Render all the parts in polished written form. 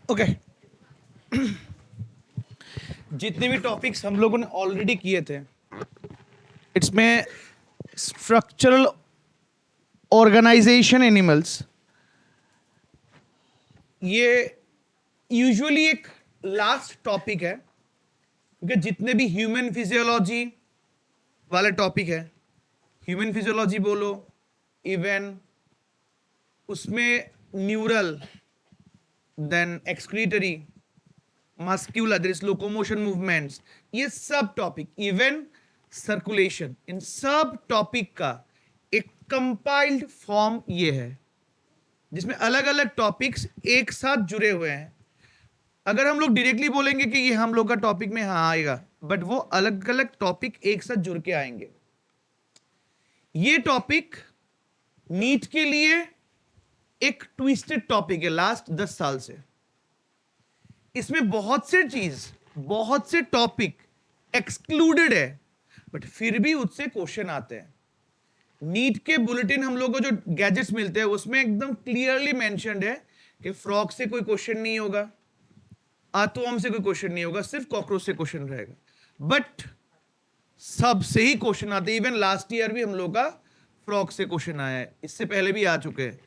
Okay जितने भी topics हम लोगों ने ऑलरेडी किए थे, इसमें स्ट्रक्चरल ऑर्गेनाइजेशन एनिमल्स, ये यूजुअली एक लास्ट टॉपिक है, क्योंकि जितने भी ह्यूमन फिजियोलॉजी वाले टॉपिक है, ह्यूमन फिजियोलॉजी बोलो, इवन उसमें neural, then excretory, muscular, there is locomotion movements, ये सब टॉपिक, इवन सर्कुलेशन, इन सब टॉपिक का एक कंपाइल्ड फॉर्म ये है, जिसमें अलग अलग टॉपिक्स एक साथ जुड़े हुए हैं। अगर हम लोग डायरेक्टली बोलेंगे कि ये हम लोग का टॉपिक में हाँ आएगा, बट वो अलग अलग टॉपिक एक साथ जुड़ के आएंगे। ये टॉपिक नीट के लिए एक ट्विस्टेड टॉपिक है लास्ट 10 साल से। इसमें बहुत से टॉपिक एक्सक्लूडेड है, बट फिर भी उससे क्वेश्चन आते हैं। नीट के बुलेटिन हम लोगों को जो गैजेट्स मिलते हैं उसमें एकदम क्लियरली मेंशन्ड है कि फ्रॉग से कोई क्वेश्चन नहीं होगा, आर्टवर्म से कोई क्वेश्चन नहीं होगा, सिर्फ कॉकरोच से क्वेश्चन रहेगा। बट सबसे ही क्वेश्चन आते हैं। इवन लास्ट ईयर भी हम लोग का फ्रॉग से क्वेश्चन आया है, इससे पहले भी आ चुके हैं।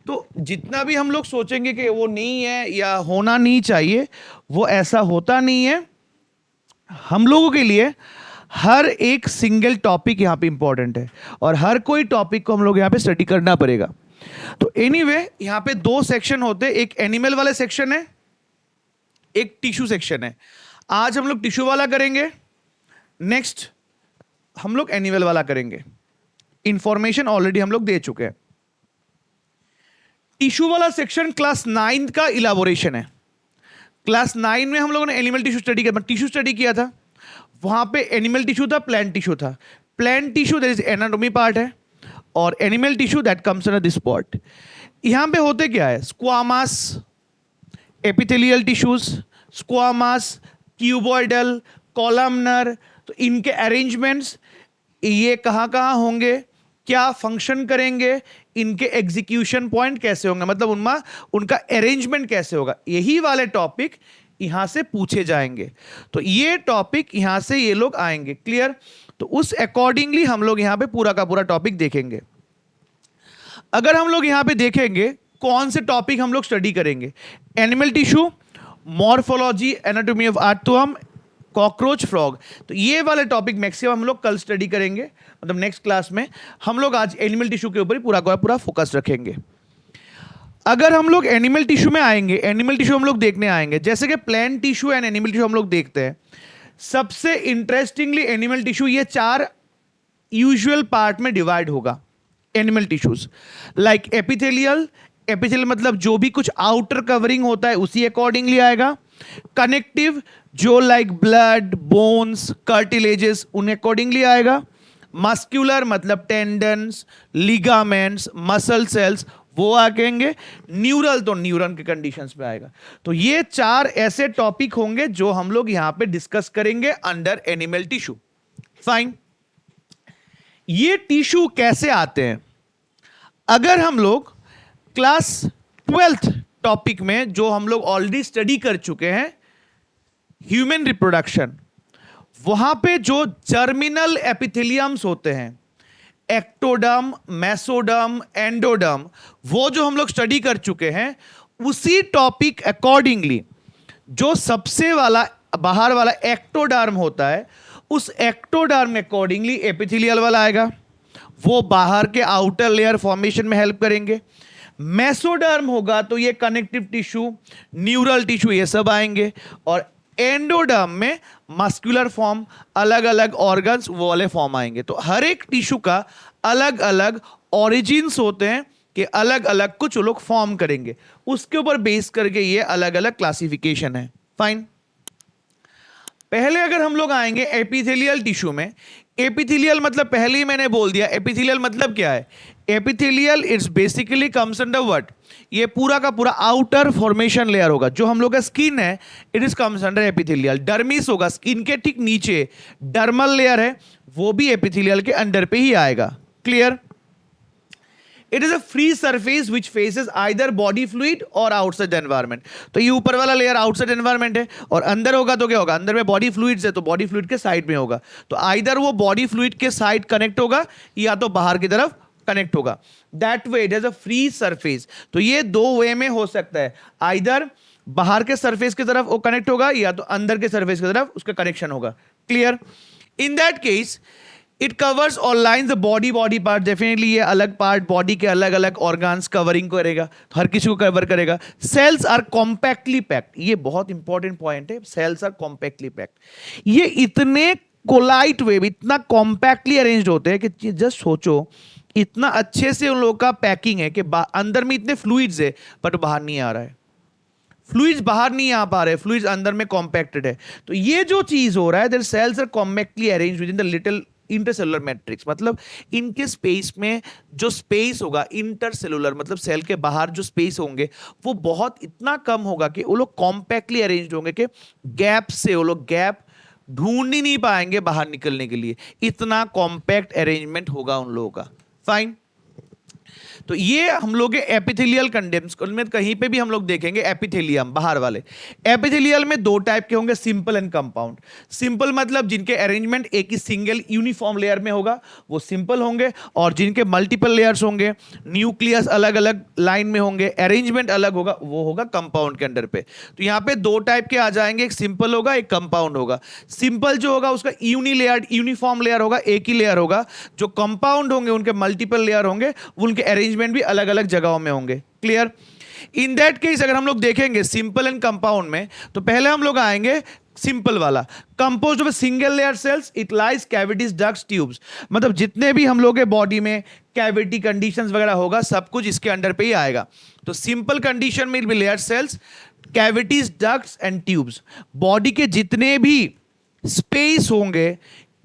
तो जितना भी हम लोग सोचेंगे कि वो नहीं है या होना नहीं चाहिए, वो ऐसा होता नहीं है। हम लोगों के लिए हर एक सिंगल टॉपिक यहाँ पे इंपॉर्टेंट है और हर कोई टॉपिक को हम लोग यहाँ पे स्टडी करना पड़ेगा। तो एनीवे यहाँ पे दो सेक्शन होते हैं, एक एनिमल वाला सेक्शन है, एक टिश्यू सेक्शन है। आज हम लोग टिश्यू वाला करेंगे, नेक्स्ट हम लोग एनिमल वाला करेंगे। इंफॉर्मेशन ऑलरेडी हम लोग दे चुके हैं। टिश्यू वाला सेक्शन क्लास 9 का इलाबोरेशन है। क्लास 9 में हम लोगों ने एनिमल टिश्यू स्टडी किया, टिश्यू स्टडी किया था। वहां पे एनिमल टिश्यू था, प्लांट टिश्यू था। Plant tissue there is anatomy part है, और animal tissue that comes under this part. यहां पे होते क्या है, squamous, epithelial tissues, squamous, cuboidal, columnar. तो इनके अरेंजमेंट्स ये कहां कहां होंगे, क्या फंक्शन करेंगे, इनके एग्जीक्यूशन पॉइंट कैसे होंगे, मतलब उनका अरेंजमेंट कैसे होगा, यही वाले टॉपिक यहां से पूछे जाएंगे। तो ये टॉपिक यहां से ये लोग आएंगे। क्लियर? तो उस अकॉर्डिंगली हम लोग यहां पे पूरा का पूरा टॉपिक देखेंगे। अगर हम लोग यहां पे देखेंगे कौन से टॉपिक हम लोग स्टडी करेंगे, animal tissue, morphology, anatomy of earthworm, cockroach, frog. तो ये वाले टॉपिक मैक्सिमम हम लोग कल स्टडी करेंगे, मतलब नेक्स्ट क्लास में। हम लोग आज एनिमल टिश्यू के ऊपर ही पूरा फोकस रखेंगे। अगर हम लोग एनिमल टिश्यू में आएंगे, एनिमल टिश्यू हम लोग देखने आएंगे, जैसे कि plant tissue and animal tissue हम लोग देखते हैं। सबसे इंटरेस्टिंगली एनिमल टिश्यू ये 4 यूजुअल पार्ट में डिवाइड होगा। Animal tissues like epithelial, epithelial मतलब जो भी कुछ आउटर कवरिंग होता है उसी अकॉर्डिंगली आएगा। कनेक्टिव जो लाइक ब्लड, बोन्स, कार्टिलेजेस उन अकॉर्डिंगली आएगा। मस्क्यूलर मतलब टेंडन्स, लिगामेंट्स, मसल सेल्स वो आएंगे। न्यूरल तो न्यूरॉन के कंडीशंस पे आएगा। तो ये 4 ऐसे टॉपिक होंगे जो हम लोग यहां पे डिस्कस करेंगे अंडर एनिमल टिश्यू। फाइन। ये टिश्यू कैसे आते हैं, अगर हम लोग क्लास 12th टॉपिक में जो हम लोग ऑलरेडी स्टडी कर चुके हैं, ह्यूमन रिप्रोडक्शन, वहां पे जो जर्मिनल एपिथेलियम्स होते हैं, एक्टोडर्म, मेसोडर्म, एंडोडर्म, वो जो हम लोग स्टडी कर चुके हैं, उसी टॉपिक अकॉर्डिंगली जो सबसे वाला बाहर वाला एक्टोडर्म होता है, उस एक्टोडर्म में अकॉर्डिंगली एपिथेलियल वाला आएगा। वो बाहर के आउटर लेयर फॉर्मेशन में हेल्प करेंगे। मेसोडर्म होगा तो ये कनेक्टिव टिश्यू, न्यूरल टिश्यू ये सब आएंगे। और एंडोडर्म में मस्कुलर फॉर्म, अलग अलग ऑर्गन्स वो वाले फॉर्म आएंगे। तो हर एक टिश्यू का अलग अलग ऑरिजिन्स होते हैं कि अलग अलग कुछ लोग फॉर्म करेंगे, उसके ऊपर बेस करके ये अलग अलग क्लासिफिकेशन है। फाइन। पहले अगर हम लोग आएंगे एपिथेलियल टिश्यू में, एपिथेलियल मतलब पहले ही मैंने बोल दिया, एपिथेलियल मतलब क्या है। Epithelial it's basically comes under what, ये पूरा का पूरा आउटर फॉर्मेशन लेयर होगा। जो हम लोग का स्किन है it is comes under epithelial. Dermis होगा स्किन के ठीक नीचे, डर्मल लेयर है वो भी एपिथेलियल के अंडर पे ही आएगा। Clear? It is a free surface which faces either body fluid और आउटसाइड एनवायरमेंट। तो ये ऊपर वाला लेयर आउटसाइड एनवायरमेंट है और अंदर होगा तो क्या होगा, अंदर में बॉडी फ्लूइड्स है तो बॉडी फ्लूइड के साइड में होगा। तो आइदर वो बॉडी फ्लूइड के साइड कनेक्ट होगा या तो बाहर की तरफ कनेक्ट होगा। That way it is a free surface. तो ये दो वे में हो सकता है, आइदर बाहर के सरफेस की तरफ वो कनेक्ट होगा या तो अंदर के सरफेस की तरफ उसका कनेक्शन होगा। Clear? In that case it covers और lines the body part. Definitely ये अलग पार्ट बॉडी के अलग अलग ऑर्गन्स कवरिंग करेगा, तो हर किसी को कवर करेगा। सेल्स आर कॉम्पैक्टली पैक्ड, ये बहुत इंपॉर्टेंट पॉइंट है, सेल्स आर कॉम्पैक्टली पैक्ड। ये इतने कोलाइट वे में इतना कॉम्पैक्टली अरेंज्ड होते हैं कि जस्ट सोचो इतना अच्छे से उन लोगों का पैकिंग है कि अंदर में इतने फ्लूइड्स है बट बाहर नहीं आ रहा है, फ्लूइड्स बाहर नहीं आ पा रहे, फ्लूइड्स अंदर में कॉम्पैक्टेड है। तो ये जो चीज हो रहा है, their cells are compactly arranged within the little intercellular matrix. मतलब इनके स्पेस में जो स्पेस होगा इंटरसेलुलर, मतलब सेल के बाहर जो स्पेस होंगे वो बहुत इतना कम होगा कि वो लोग कॉम्पैक्टली अरेंज्ड होंगे कि गैप से वो लोग गैप ढूंढ ही नहीं पाएंगे बाहर निकलने के लिए, इतना कॉम्पैक्ट अरेंजमेंट होगा उन लोगों का। फाइन। तो ये हम लोग एपिथेलियल कंडेम्स में कहीं पे भी हम लोग देखेंगे एपिथेलियम बाहर वाले। एपिथेलियल में दो टाइप के होंगे, सिंपल एंड कंपाउंड। सिंपल मतलब जिनके अरेंजमेंट एक ही सिंगल यूनिफॉर्म लेयर में होगा वो सिंपल होंगे, और जिनके मल्टीपल लेयर्स होंगे, न्यूक्लियस अलग अलग लाइन में होंगे, अरेंजमेंट अलग होगा, वो होगा कंपाउंड के अंडर पे। तो यहाँ पे दो टाइप के आ जाएंगे, एक सिंपल होगा एक कंपाउंड होगा। सिंपल जो होगा उसका यूनिफॉर्म लेयर होगा, एक ही लेयर होगा। जो कंपाउंड होंगे उनके मल्टीपल लेयर होंगे, उनके अरेंजमेंट भी अलग अलग जगहों में होंगे। क्लियर? इन दैट केस अगर हम लोग देखेंगे सिंपल एंड कंपाउंड में, तो पहले हम लोग आएंगे सिंपल वाला, composed of single layer cells, it lies cavities, ducts, tubes. मतलब जितने भी हम लोग के बॉडी में कैविटी कंडीशंस वगैरह होगा सब कुछ इसके अंडर पे ही आएगा। तो सिंपल कंडीशन में layer cells, cavities, ducts and tubes. Body के जितने भी स्पेस होंगे,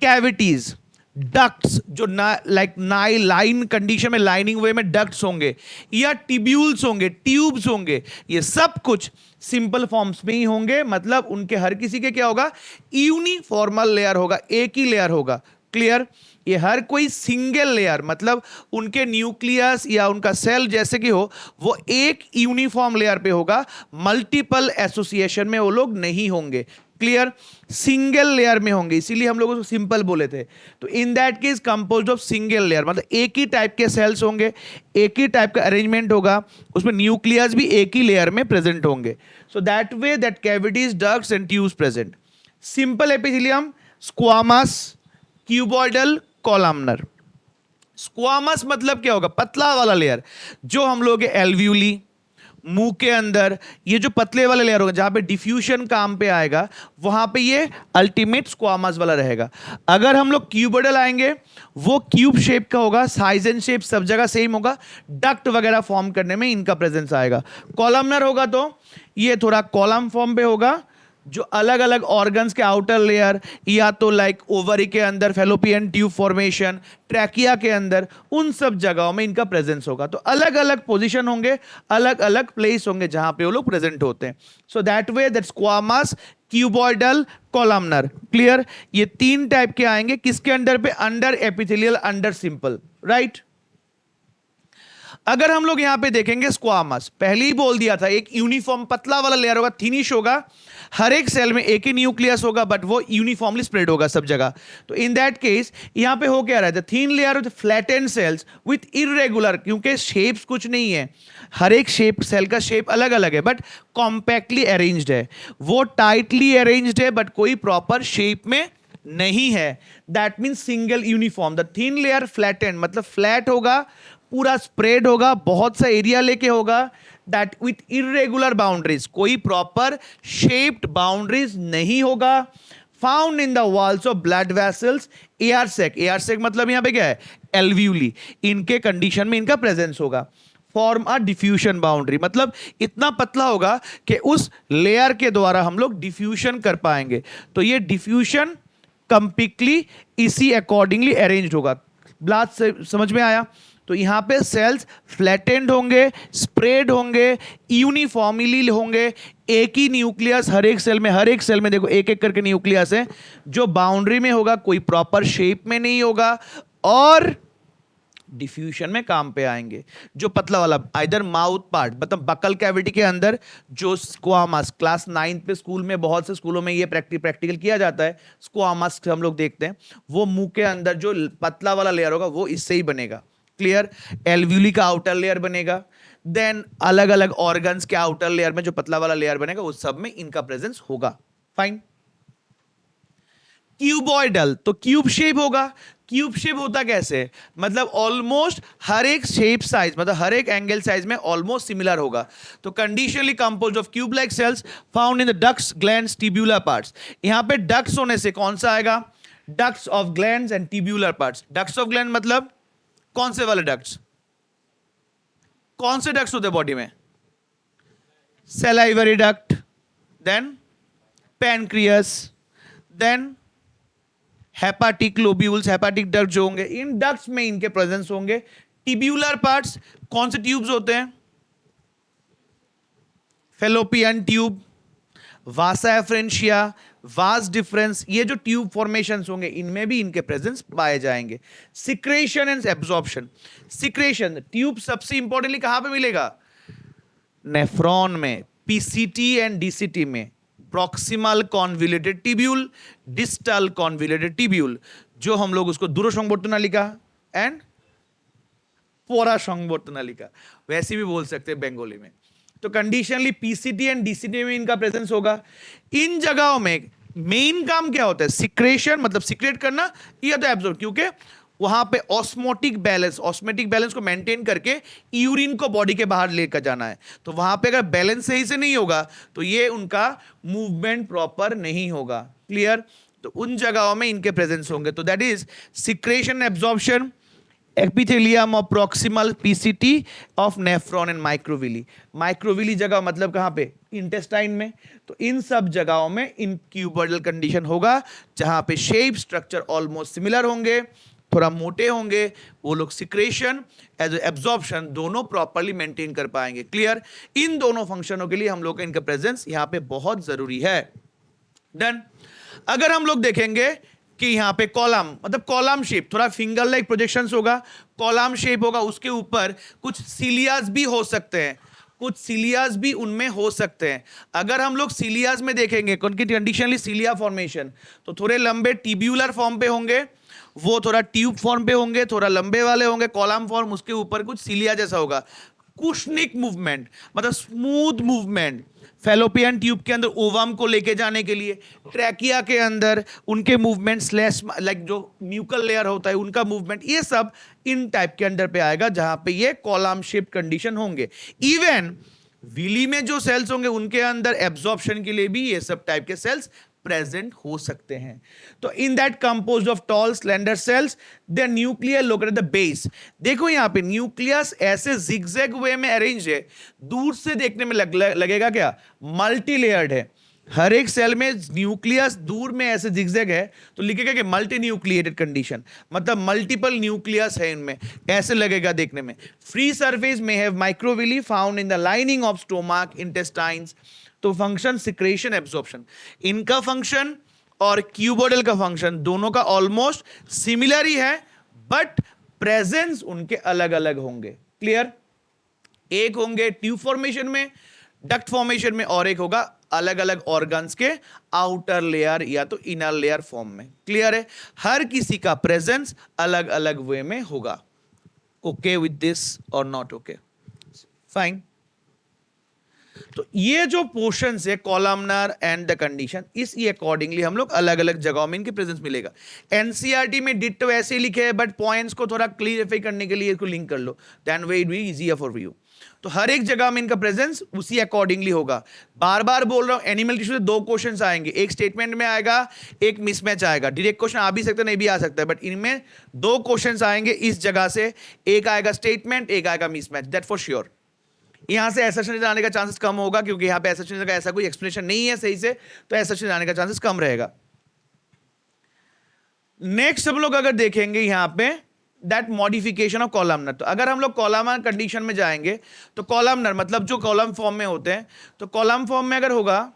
कैविटीज, डक्ट्स जो लाइन कंडीशन में लाइनिंग वे में डक्ट्स होंगे, या टिब्यूल्स होंगे, ट्यूब्स होंगे, ये सब कुछ सिंपल फॉर्म्स में ही होंगे। मतलब उनके हर किसी के क्या होगा, यूनिफॉर्मल लेयर होगा, एक ही लेयर होगा। क्लियर? ये हर कोई सिंगल लेयर, मतलब उनके न्यूक्लियस या उनका सेल जैसे कि हो, वो एक यूनिफॉर्म लेयर पे होगा, मल्टीपल एसोसिएशन में वो लोग नहीं होंगे। क्लियर? सिंगल लेयर में होंगे, इसीलिए हम लोग उसको सिंपल बोले थे। तो in that case composed of single layer, मतलब एक ही टाइप के सेल्स होंगे, एक ही टाइप का अरेंजमेंट होगा, उसमें न्यूक्लियस भी एक ही लेयर में प्रेजेंट होंगे। सो that way that cavities, ducts and tubes present. Simple epithelium, squamous, cuboidal, columnar. Squamous मतलब क्या होगा, पतला वाला लेयर, जो हम लोग एल्व्यूली, मुंह के अंदर ये जो पतले वाले लेयर होंगे जहां पे डिफ्यूजन काम पे आएगा, वहां पे ये अल्टीमेट स्क्वामस वाला रहेगा। अगर हम लोग क्यूबॉइडल आएंगे, वो क्यूब शेप का होगा, साइज एंड शेप सब जगह सेम होगा, डक्ट वगैरह फॉर्म करने में इनका प्रेजेंस आएगा। कॉलमनर होगा तो ये थोड़ा कॉलम फॉर्म पे होगा, जो अलग अलग ऑर्गन्स के आउटर लेयर, या तो लाइक ओवरी के अंदर फैलोपियन ट्यूब फॉर्मेशन, ट्रैकिया के अंदर, उन सब जगहों में इनका प्रेजेंस होगा। तो अलग अलग पोजीशन होंगे, अलग अलग प्लेस होंगे जहां पे वो लोग प्रेजेंट होते हैं। सो that way that squamous, cuboidal, columnar. Clear? ये तीन टाइप के आएंगे किसके अंडर पे, under epithelial, under simple. Right? अगर हम लोग यहां पे देखेंगे स्क्वामस, पहले ही बोल दिया था, एक यूनिफॉर्म पतला वाला लेयर होगा, थिनिश होगा, हर एक सेल में एक ही न्यूक्लियस होगा, बट वो यूनिफॉर्मली स्प्रेड होगा सब जगह। तो इन दैट केस यहां पे हो क्या रहा है, thin layer with flattened sales with irregular, क्योंकि शेप्स कुछ नहीं है, हर एक शेप, सेल का शेप अलग अलग है, बट कॉम्पैक्टली अरेंज्ड है। वो टाइटली अरेंज्ड है बट कोई प्रॉपर शेप में नहीं है। That means single uniform. The thin layer flattened मतलब फ्लैट होगा, पूरा स्प्रेड होगा, बहुत सा एरिया लेके होगा, दैट विथ इरेगुलर बाउंड्रीज, कोई प्रॉपर शेप्ड बाउंड्रीज नहीं होगा। Found in the walls of blood vessels, air sac, air sac मतलब यहां पे क्या है, एल्व्यूली, इनके कंडीशन में इनका प्रेजेंस होगा। फॉर्म अ डिफ्यूजन बाउंड्री, मतलब इतना पतला होगा कि उस लेयर के द्वारा हम लोग डिफ्यूजन कर पाएंगे। तो ये डिफ्यूजन कंप्लीटली इसी अकॉर्डिंगली अरेंज्ड होगा। ब्लड समझ में आया? तो यहां पे सेल्स फ्लैटेंड होंगे, स्प्रेड होंगे, यूनिफॉर्मली होंगे, एक ही न्यूक्लियस हर एक सेल में देखो एक एक करके न्यूक्लियस है, जो बाउंड्री में होगा, कोई प्रॉपर शेप में नहीं होगा, और डिफ्यूशन में काम पे आएंगे। जो पतला वाला आइदर माउथ पार्ट मतलब बकल कैविटी के अंदर जो स्क्वामस, क्लास 9 पे स्कूल में बहुत से स्कूलों में ये प्रैक्टिकल किया जाता है, स्क्वामस हम लोग देखते हैं, वो मुंह के अंदर जो पतला वाला लेयर होगा वो इससे ही बनेगा। क्लियर? एल्व्यूली का आउटर लेयर बनेगा, देन अलग अलग ऑर्गन्स के आउटर लेयर में जो पतला वाला लेयर बनेगा उस सब में इनका प्रेजेंस होगा। फाइन। क्यूबॉइडल तो क्यूब शेप होगा। क्यूब शेप होता कैसे? मतलब ऑलमोस्ट हर एक शेप साइज मतलब हर एक एंगल साइज में ऑलमोस्ट सिमिलर होगा। तो conditionally composed of cube like cells found in the ducts, glands, tubular parts. यहां पे डक्ट्स होने से कौन सा आएगा? Ducts of glands and tubular parts. Ducts of gland मतलब कौन से वाले डक्ट्स? कौन से डक्ट्स होते हैं बॉडी में? Salivary duct, then pancreas, then hepatic lobules, hepatic duct जो होंगे, इन डक्ट्स में इनके प्रेजेंस होंगे। ट्यूब्यूलर पार्ट्स कौन से ट्यूब्स होते हैं? फेलोपियन ट्यूब, वासा एफ्रेंशिया, वास डिफरेंस, ये जो ट्यूब फॉर्मेशंस होंगे इनमें भी इनके प्रेजेंस पाए जाएंगे। Secretion and absorption. Secretion tube सबसे इंपॉर्टेंटली कहां पे मिलेगा? नेफ्रॉन में, पीसीटी एंड डीसीटी में। Proximal convoluted tubule, distal convoluted tubule, जो हम लोग उसको दूर संवर्तनालिका एंड पोरा संवर्तनालिका वैसे भी बोल सकते हैं बंगाली में। तो कंडीशनली पीसीटी एंड डीसीटी में इनका प्रेजेंस होगा। इन जगहों में मेन काम क्या होता है? सिक्रेशन मतलब सिक्रेट करना या तो एब्जॉर्ब, क्योंकि वहां पे ऑस्मोटिक बैलेंस को मेंटेन करके यूरिन को बॉडी के बाहर लेकर जाना है। तो वहां पे अगर बैलेंस सही से नहीं होगा तो ये उनका मूवमेंट प्रॉपर नहीं होगा। क्लियर? तो उन जगहों में इनके प्रेजेंस होंगे। तो that is secretion, absorption, epithelium और proximal PCT of nephron and microvilli. Microvilli जगह मतलब कहां पे? इंटेस्टाइन में। तो इन सब जगहों में इन क्यूबॉइडल कंडीशन होगा जहां पे शेप स्ट्रक्चर ऑलमोस्ट सिमिलर होंगे, थोड़ा मोटे होंगे। वो लोग सिक्रेशन एज एब्जॉर्प्शन दोनों प्रॉपर्ली मेंटेन कर पाएंगे। क्लियर? इन दोनों फंक्शनों के लिए हम लोग का इनका प्रेजेंस यहां पे बहुत जरूरी है। डन। अगर हम लोग देखेंगे कि यहां पे कॉलम मतलब कॉलम शेप, थोड़ा फिंगर लाइक प्रोजेक्शंस होगा, कॉलम शेप होगा, उसके ऊपर कुछ सीलियास भी हो सकते हैं, कुछ सीलियास भी उनमें हो सकते हैं। अगर हम लोग सीलियास में देखेंगे उनकी कंडीशनली सीलिया फॉर्मेशन तो थोड़े लंबे ट्यूब्यूलर फॉर्म पे होंगे, वो थोड़ा ट्यूब फॉर्म पे होंगे, थोड़ा लंबे वाले होंगे। कॉलम फॉर्म उसके ऊपर कुछ सीलिया जैसा होगा। कुशनिक मूवमेंट मतलब स्मूथ मूवमेंट, फेलोपियन ट्यूब के अंदर ओवम को लेके जाने के लिए, ट्रैकिया के अंदर उनके मूवमेंट स्लैश लाइक जो म्यूकल लेयर होता है उनका मूवमेंट, ये सब इन टाइप के अंदर पे आएगा जहां पे ये कॉलम शेप कंडीशन होंगे। इवन विली में जो सेल्स होंगे उनके अंदर एब्जॉर्प्शन के लिए भी ये सब टाइप के सेल्स प्रेजेंट हो सकते हैं। तो in that composed of tall slender cells, their nuclear located the base. देखो यहां पे न्यूक्लियस ऐसे जिगजैग वे में अरेंज है, दूर से देखने में लगेगा क्या? मल्टी लेयर्ड है। हर एक सेल में न्यूक्लियस दूर में ऐसे जिगजैग है तो लिखेगा कि मल्टी न्यूक्लिएटेड कंडीशन, मतलब मल्टीपल न्यूक्लियस है इनमें, ऐसे लगेगा देखने में। फ्री सरफेस में have microvilli found in the lining of stomach, intestines. तो फंक्शन सिक्रेशन, एब्जॉर्प्शन, इनका फंक्शन और क्यूबॉइडल का फंक्शन दोनों का ऑलमोस्ट सिमिलर ही है, बट प्रेजेंस उनके अलग अलग होंगे। क्लियर? एक होंगे ट्यूब फॉर्मेशन में, डक्ट फॉर्मेशन में, और एक होगा अलग अलग ऑर्गन्स के आउटर लेयर या तो इनर लेयर फॉर्म में। क्लियर है? हर किसी का प्रेजेंस अलग अलग वे में होगा। ओके विद दिस और नॉट ओके? फाइन। तो ये जो पोर्शंस है कॉलमनर एंड द कंडीशन, इस अकॉर्डिंगली हम लोग अलग अलग जगहों में इनके प्रेजेंस मिलेगा। एनसीईआरटी में डिट्टो ऐसे लिखे हैं, बट पॉइंट्स को थोड़ा क्लियरिफाई करने के लिए इसको लिंक कर लो, then way it be easier for you. तो हर एक जगह में इनका प्रेजेंस उसी अकॉर्डिंगली होगा। बार बार बोल रहा हूं, एनिमल टिश्यू से दो क्वेश्चंस आएंगे, एक स्टेटमेंट में आएगा, एक मिसमैच आएगा। डायरेक्ट क्वेश्चन आ भी सकता है, नहीं भी आ सकता है, बट इनमें दो क्वेश्चंस आएंगे इस जगह से, एक आएगा स्टेटमेंट, एक आएगा मिसमैच, दैट फॉर श्योर। यहां से असर्शन आने का चांसेस कम होगा क्योंकि यहां पे असर्शन का ऐसा कोई एक्सप्लेनेशन नहीं है सही से, तो असर्शन आने का चांसेस कम रहेगा। नेक्स्ट हम लोग अगर देखेंगे यहां पे दैट मॉडिफिकेशन ऑफ कॉलमनर, तो अगर हम लोग कॉलमनर कंडीशन में जाएंगे तो कॉलमनर मतलब जो कॉलम फॉर्म में होते हैं, तो कॉलम फॉर्म में अगर होगा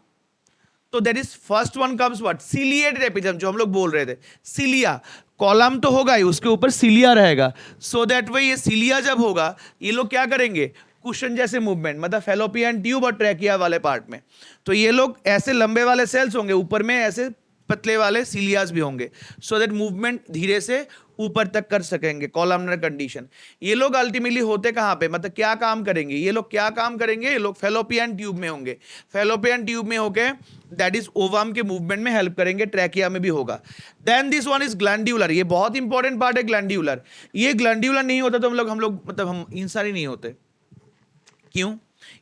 तो that is first one comes what? Ciliated epithelium, जो हम लोग बोल रहे थे सिलिया। कॉलम तो होगा ही, उसके ऊपर सीलिया रहेगा, सो दैट वे ये सीलिया जब होगा ये लोग क्या करेंगे, कुशन जैसे मूवमेंट, मतलब फेलोपियन ट्यूब और ट्रैकिया वाले पार्ट में, तो ये लोग ऐसे लंबे वाले सेल्स होंगे, ऊपर में ऐसे पतले वाले सीलियास भी होंगे, सो दैट मूवमेंट धीरे से ऊपर तक कर सकेंगे, कॉलमनर कंडीशन। ये लोग अल्टीमेटली होते कहाँ पे, मतलब क्या काम करेंगे ये लोग, क्या काम करेंगे ये लोग, फेलोपियन ट्यूब में होंगे, फेलोपियन ट्यूब में होके दैट इज ओवम के मूवमेंट में हेल्प करेंगे, ट्रैकिया में भी होगा। Then this one is glandular, ये बहुत इंपॉर्टेंट पार्ट है ग्लैंड्यूलर। ये ग्लैंड्यूलर नहीं होता तो हम लोग मतलब हम इंसान ही नहीं होते। क्यों?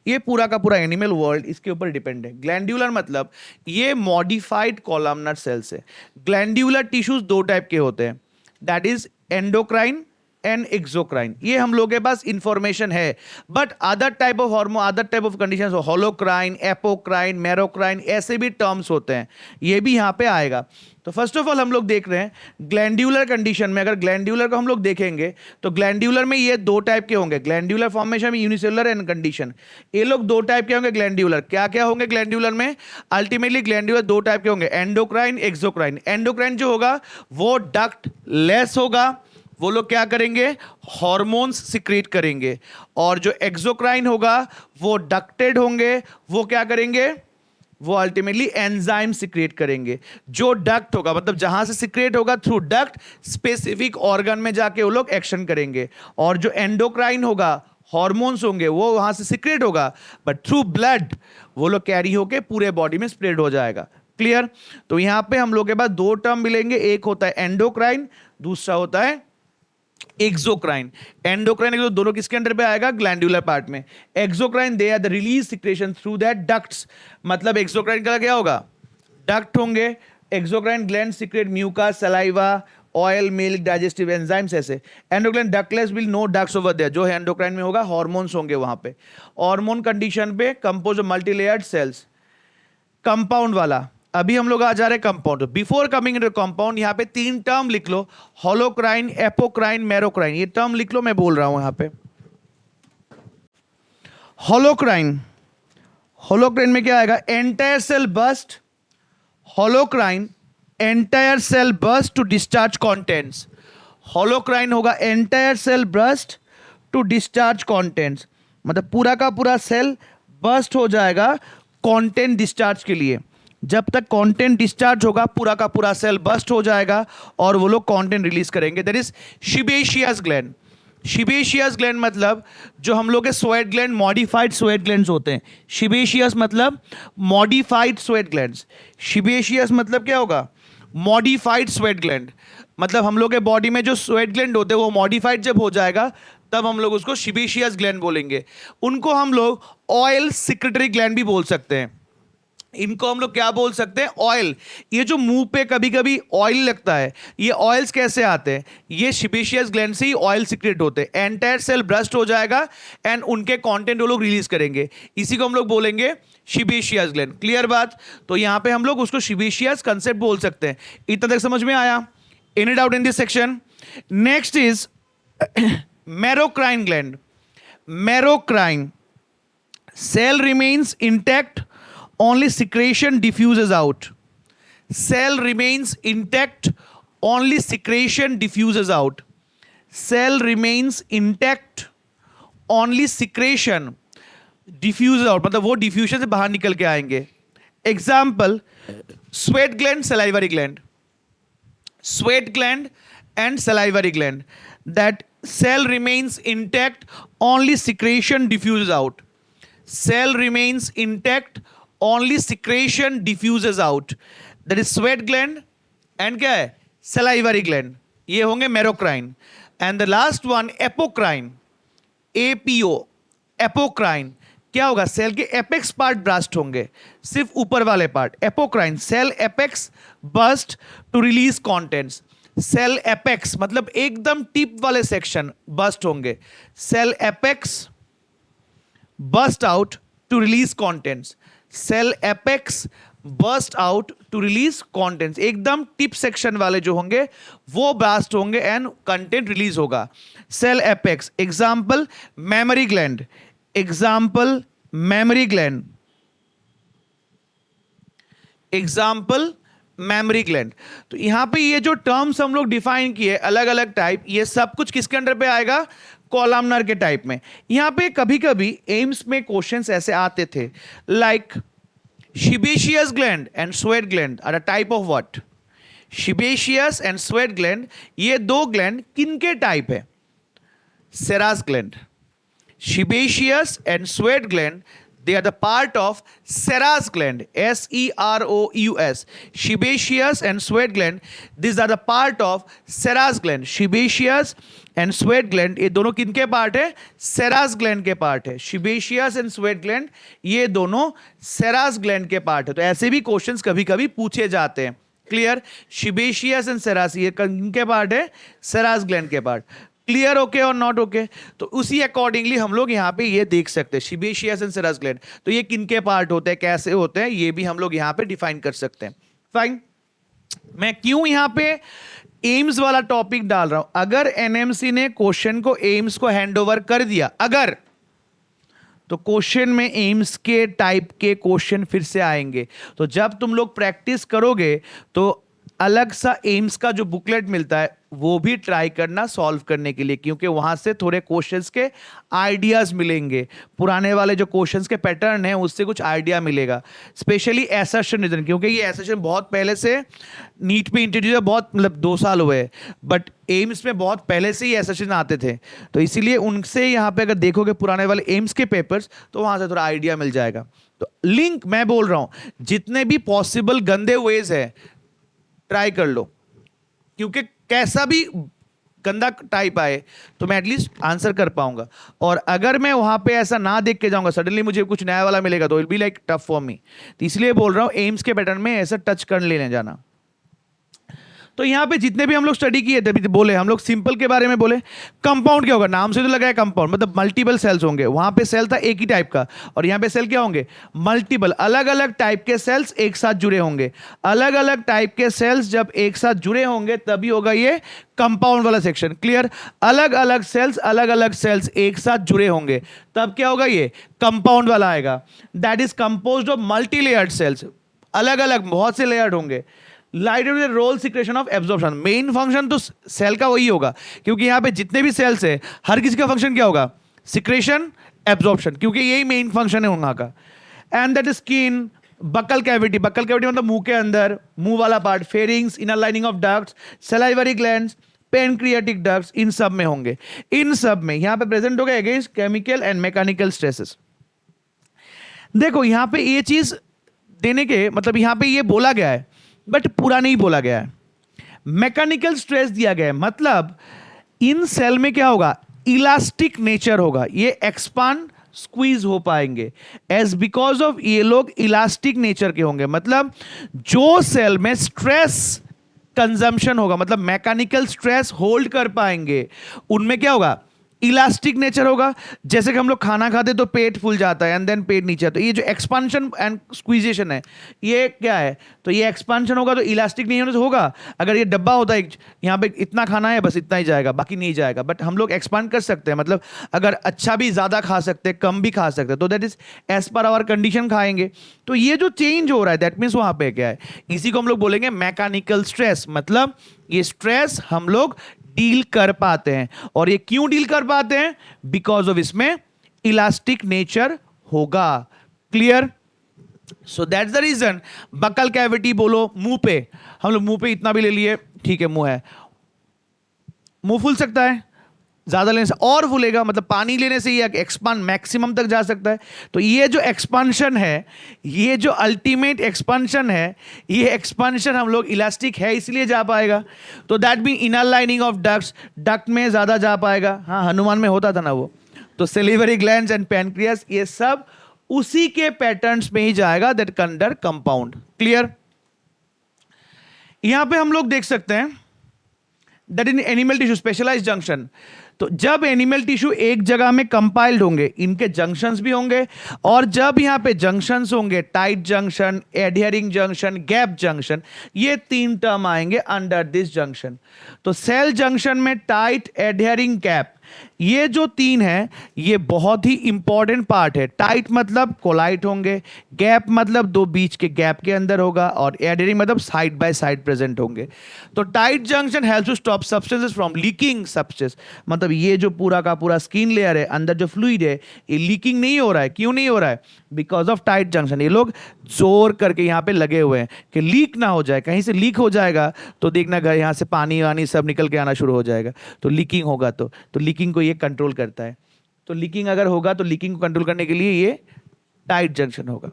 ये पूरा का पूरा एनिमल वर्ल्ड इसके ऊपर डिपेंड है। ग्लैंड्यूलर मतलब ये मॉडिफाइड कॉलमनर सेल्स है। ग्लैंड्यूलर टिश्यूज दो टाइप के होते हैं, that is endocrine and exocrine. ये हम लोग के पास इंफॉर्मेशन है, but other type of hormone, other type of condition, holocrine, apocrine, merocrine, ऐसे भी टर्म्स होते हैं, ये भी यहाँ पे आएगा। तो फर्स्ट ऑफ ऑल हम लोग देख रहे हैं ग्लैंड्यूलर कंडीशन में, अगर ग्लैंड्यूलर को हम लोग देखेंगे तो ग्लैंड्यूलर में ये दो टाइप के होंगे, ग्लैंड्यूलर फॉर्मेशन में यूनिसेलुलर एंड कंडीशन, ये लोग दो टाइप के होंगे ग्लैंड्यूलर। क्या क्या होंगे ग्लैंड्यूलर में? अल्टीमेटली ग्लैंड्यूलर दो टाइप के होंगे, एंडोक्राइन, एक्सोक्राइन। एंडोक्राइन जो होगा वो डक्ट लेस होगा, वो लोग क्या करेंगे, हार्मोन्स सिक्रेट करेंगे, और जो एक्सोक्राइन होगा वो डक्टेड होंगे, वो क्या करेंगे, वो अल्टीमेटली एंजाइम सिक्रेट करेंगे। जो डक्ट होगा मतलब जहां से सिक्रेट होगा थ्रू डक्ट स्पेसिफिक ऑर्गन में जाके वो लोग एक्शन करेंगे, और जो एंडोक्राइन होगा हार्मोन्स होंगे वो वहां से सिक्रेट होगा, बट थ्रू ब्लड वो लोग कैरी होके पूरे बॉडी में स्प्रेड हो जाएगा। क्लियर? तो यहां पे हम लोग के पास दो टर्म मिलेंगे, एक होता है एंडोक्राइन, दूसरा होता है एक्सोक्राइन। एंडोक्राइन एक्सो दोनों किसके अंडर पे आएगा? ग्लैंड्यूलर पार्ट में। Exocrine they are the release secretion through that ducts, मतलब एक्सोक्राइन का क्या होगा, डक्ट होंगे। Exocrine gland secrete mucus, saliva, oil, milk, digestive enzymes ऐसे। Endocrine ductless will no ducts over there, जो है एंडोक्राइन में होगा, हार्मोन्स होंगे वहां पे। हार्मोन कंडीशन पे compose of multilayered cells. Compound वाला, अभी हम लोग आ जा रहे हैं compound. Before coming into compound यहां पे तीन टर्म लिख लो, होलोक्राइन, एपोक्राइन, मैरोक्राइन, ये टर्म लिख लो, मैं बोल रहा हूं यहां पे। होलोक्राइन, होलोक्राइन में क्या आएगा, entire cell burst, holocrine entire cell burst to discharge contents. Holocrine होगा entire cell burst to discharge contents, मतलब पूरा का पूरा सेल बर्स्ट हो जाएगा कंटेंट डिस्चार्ज के लिए। जब तक कंटेंट डिस्चार्ज होगा पूरा का पूरा सेल बस्ट हो जाएगा और वो लोग कंटेंट रिलीज करेंगे, दैट इज शिबेशियस ग्लैंड। शिबेशियस ग्लैंड मतलब जो हम लोग के sweat gland, modified sweat glands होते हैं। शिबेशियस मतलब मॉडिफाइड स्वेट ग्लैंड्स। शिबेशियस मतलब क्या होगा, मॉडिफाइड स्वेट ग्लैंड, मतलब हम लोग के बॉडी में जो स्वेट ग्लैंड होते हैं वो मॉडिफाइड जब हो जाएगा तब हम लोग उसको शिबेशियस ग्लैंड बोलेंगे। उनको हम लोग ऑयल सिक्रेटरी ग्लैंड भी बोल सकते हैं। इनको हम लोग क्या बोल सकते हैं, ऑयल। ये जो मुंह पे कभी कभी ऑयल लगता है, ये ऑयल्स कैसे आते हैं, ये शिबेशियस ग्लैंड से ही ऑयल सिक्रेट होते हैं। एंटायर सेल ब्रस्ट हो जाएगा एंड उनके कंटेंट वो लोग रिलीज करेंगे, इसी को हम लोग बोलेंगे शिबेशियस ग्लैंड। क्लियर बात? तो यहां पे हम लोग उसको शिबेशियस कंसेप्ट बोल सकते हैं। इतना तक समझ में आया? Any doubt in this section? Next is merocrine gland. Merocrine, cell remains intact, only secretion diffuses out. Cell remains intact, only secretion diffuses out. Cell remains intact, only secretion diffuses out, मतलब वो diffusion से बाहर निकल के आएंगे। Example, sweat gland, salivary gland. Sweat gland and salivary gland. That cell remains intact, only secretion diffuses out. Cell remains intact, only secretion diffuses out. That is sweat gland and क्या है, salivary gland. ये होंगे merocrine. And the last one apocrine, APO, apocrine क्या होगा, cell के apex part burst होंगे, सिर्फ ऊपर वाले part. Apocrine, cell apex burst to release contents. Cell apex मतलब एकदम टिप वाले सेक्शन बस्ट होंगे। Cell apex burst out to release contents. Cell apex burst out to release contents. एकदम टिप सेक्शन वाले जो होंगे वो ब्रास्ट होंगे एंड कंटेंट रिलीज होगा। Cell apex, example mammary gland, example mammary gland, example mammary gland. तो यहाँ पे ये जो टर्म्स हम लोग डिफाइन किए अलग अलग टाइप, ये सब कुछ किसके अंडर पे आएगा? कॉलमनर के टाइप में। यहाँ पे कभी कभी एम्स में क्वेश्चंस ऐसे आते थे like sebaceous gland and sweat gland are a type of what? sebaceous and sweat gland, ये दो ग्लैंड किनके टाइप है? सेरास gland. sebaceous and sweat gland, they are the part of Serous gland, Serous. Sebaceous and sweat gland, these are the part of Serous gland. Sebaceous and sweat gland, ये दोनों किनके part है? Serous gland के part है। Sebaceous and sweat gland, ये दोनों Serous gland के part है। तो ऐसे भी क्वेश्चंस कभी कभी पूछे जाते हैं। क्लियर? Sebaceous and Serous, ये किनके पार्ट है? Serous gland के पार्ट। क्लियर? ओके और नॉट ओके? तो उसी अकॉर्डिंगली हम लोग यहाँ पे ये देख सकते हैं सीबेशियस एंड सेरास ग्लैंड, तो ये किनके पार्ट होते हैं, कैसे होते हैं, ये भी हम लोग यहाँ पे डिफाइन कर सकते हैं। फाइन। मैं क्यों यहाँ पे एम्स वाला टॉपिक डाल रहा हूं? अगर एनएमसी ने क्वेश्चन को एम्स को हैंड ओवर कर दिया अगर, तो क्वेश्चन में एम्स के टाइप के क्वेश्चन फिर से आएंगे। तो जब तुम लोग प्रैक्टिस करोगे तो अलग सा एम्स का जो बुकलेट मिलता है वो भी ट्राई करना सॉल्व करने के लिए, क्योंकि वहां से थोड़े क्वेश्चंस के आइडियाज मिलेंगे। पुराने वाले जो क्वेश्चंस के पैटर्न है उससे कुछ आइडिया मिलेगा, स्पेशली एसर्शन रीजन, क्योंकि ये एसर्शन बहुत पहले से नीट पे इंट्रोड्यूस है, बहुत मतलब 2 साल हुए, बट एम्स में बहुत पहले से ही एसर्शन आते थे। तो इसीलिए उनसे यहाँ पे अगर देखोगे पुराने वाले एम्स के पेपर्स तो वहां से थोड़ा आइडिया मिल जाएगा। तो लिंक मैं बोल रहा हूं, जितने भी पॉसिबल गंदे वेज है ट्राई कर लो, क्योंकि कैसा भी गंदा टाइप आए तो मैं एटलीस्ट आंसर कर पाऊंगा। और अगर मैं वहां पे ऐसा ना देख के जाऊंगा, सडनली मुझे कुछ नया वाला मिलेगा तो it be like tough for me. तो इसलिए बोल रहा हूं एम्स के पैटर्न में ऐसा टच कर लेने जाना। तो यहाँ पे जितने भी हम लोग स्टडी किए थे, बोले हम लोग सिंपल के बारे में बोले। कंपाउंड क्या होगा? नाम से तो लगा है कंपाउंड, मतलब मल्टीपल सेल्स होंगे। वहां पे सेल था एक ही टाइप का, और यहाँ पे सेल क्या होंगे? मल्टीपल, अलग अलग टाइप के सेल्स एक साथ जुड़े होंगे। अलग अलग टाइप के सेल्स जब एक साथ जुड़े होंगे तभी होगा ये कंपाउंड वाला सेक्शन। क्लियर? अलग अलग सेल्स एक साथ जुड़े होंगे तब क्या होगा? ये कंपाउंड वाला आएगा। That is composed of multi layered cells, अलग अलग बहुत से लेयर्ड होंगे। Light role secretion of absorption, main function तो सेल का वही होगा, क्योंकि यहां पे जितने भी सेल्स है हर किसी का फंक्शन क्या होगा? सिक्रेशन, एब्जॉर्प्शन, क्योंकि यही मेन फंक्शन है वहां का। And that skin, buccal cavity, buccal cavity मतलब मुंह के अंदर, मुंह वाला part, pharynx, inner lining of ducts, salivary glands, pancreatic ducts, इन सब में होंगे। इन सब में यहां पे प्रेजेंट हो गए against chemical and mechanical stresses. देखो यहां पे ये चीज देने के मतलब यहां पे ये बोला गया है बट पूरा नहीं बोला गया है। मैकेनिकल स्ट्रेस दिया गया है, मतलब इन सेल में क्या होगा? इलास्टिक नेचर होगा, ये एक्सपांड स्क्वीज हो पाएंगे एज बिकॉज ऑफ ये लोग इलास्टिक नेचर के होंगे। मतलब जो सेल में स्ट्रेस कंजम्पशन होगा, मतलब मैकेनिकल स्ट्रेस होल्ड कर पाएंगे, उनमें क्या होगा? इलास्टिक नेचर होगा। जैसे कि हम लोग खाना खाते तो पेट फूल जाता है एंड देन पेट नीचे आता है, ये जो एक्सपांशन एंड स्क्वीजेशन है ये क्या है? तो ये एक्सपांशन होगा तो इलास्टिक नहीं होने से होगा। अगर ये डब्बा होता है यहाँ पे इतना खाना है बस इतना ही जाएगा बाकी नहीं जाएगा, बट हम लोग एक्सपांड कर सकते हैं, मतलब अगर अच्छा भी ज़्यादा खा सकते हैं कम भी खा सकते हैं, तो that is as per our condition खाएंगे। तो ये जो चेंज हो रहा है दैट मीन्स वहाँ पे क्या है? इसी को हम लोग बोलेंगे मैकेनिकल स्ट्रेस, मतलब ये स्ट्रेस हम लोग डील कर पाते हैं। और ये क्यों डील कर पाते हैं? बिकॉज ऑफ इसमें इलास्टिक नेचर होगा। Clear? So that's the reason. Buccal cavity बोलो, मुंह पे, हम लोग मुंह पे इतना भी ले लिए, ठीक है मुंह है, मुंह फूल सकता है, ज्यादा लेने से और फूलेगा, मतलब पानी लेने से ये एक्सपांड मैक्सिमम तक जा सकता है। तो ये जो एक्सपांशन है, ये जो अल्टीमेट एक्सपांशन है, ये एक्सपांशन हम लोग इलास्टिक है इसलिए जा पाएगा। तो that mean inner lining of ducts, duct में ज्यादा जा पाएगा। हाँ, हनुमान में होता था ना वो। तो सेलिवरी ग्लैंड्स एंड पैनक्रियास, ये सब उसी के पैटर्न्स में ही जाएगा दैट अंडर कंपाउंड। क्लियर? यहां पे हम लोग देख सकते हैं that in animal tissue specialised junction, तो जब एनिमल टिश्यू एक जगह में कंपाइल्ड होंगे, इनके जंक्शंस भी होंगे, और जब यहां पे जंक्शंस होंगे, tight junction, adhering junction, gap junction, ये 3 टर्म आएंगे अंडर दिस जंक्शन। तो सेल जंक्शन में टाइट, एडहियरिंग, गैप, ये जो तीन है ये बहुत ही इंपॉर्टेंट पार्ट है। टाइट मतलब कोलाइट होंगे, गैप मतलब दो बीच के गैप के अंदर होगा, और एडहेरिंग मतलब साइड बाय साइड प्रेजेंट होंगे। तो tight junction helps to stop substances from leaking substance, मतलब ये जो पूरा का पूरा स्किन लेयर है, अंदर जो फ्लूइड है, ये लीकिंग नहीं हो रहा है। क्यों नहीं हो रहा है? Because of tight junction. ये लोग जोर करके यहाँ पे लगे हुए हैं कि लीक ना हो जाए। कहीं से लीक हो जाएगा तो देखना घर यहाँ से पानी वानी सब निकल के आना शुरू हो जाएगा, तो लीकिंग होगा। तो लीकिंग को ये कंट्रोल करता है। तो लीकिंग अगर होगा तो लीकिंग को कंट्रोल करने के लिए ये टाइट जंक्शन होगा।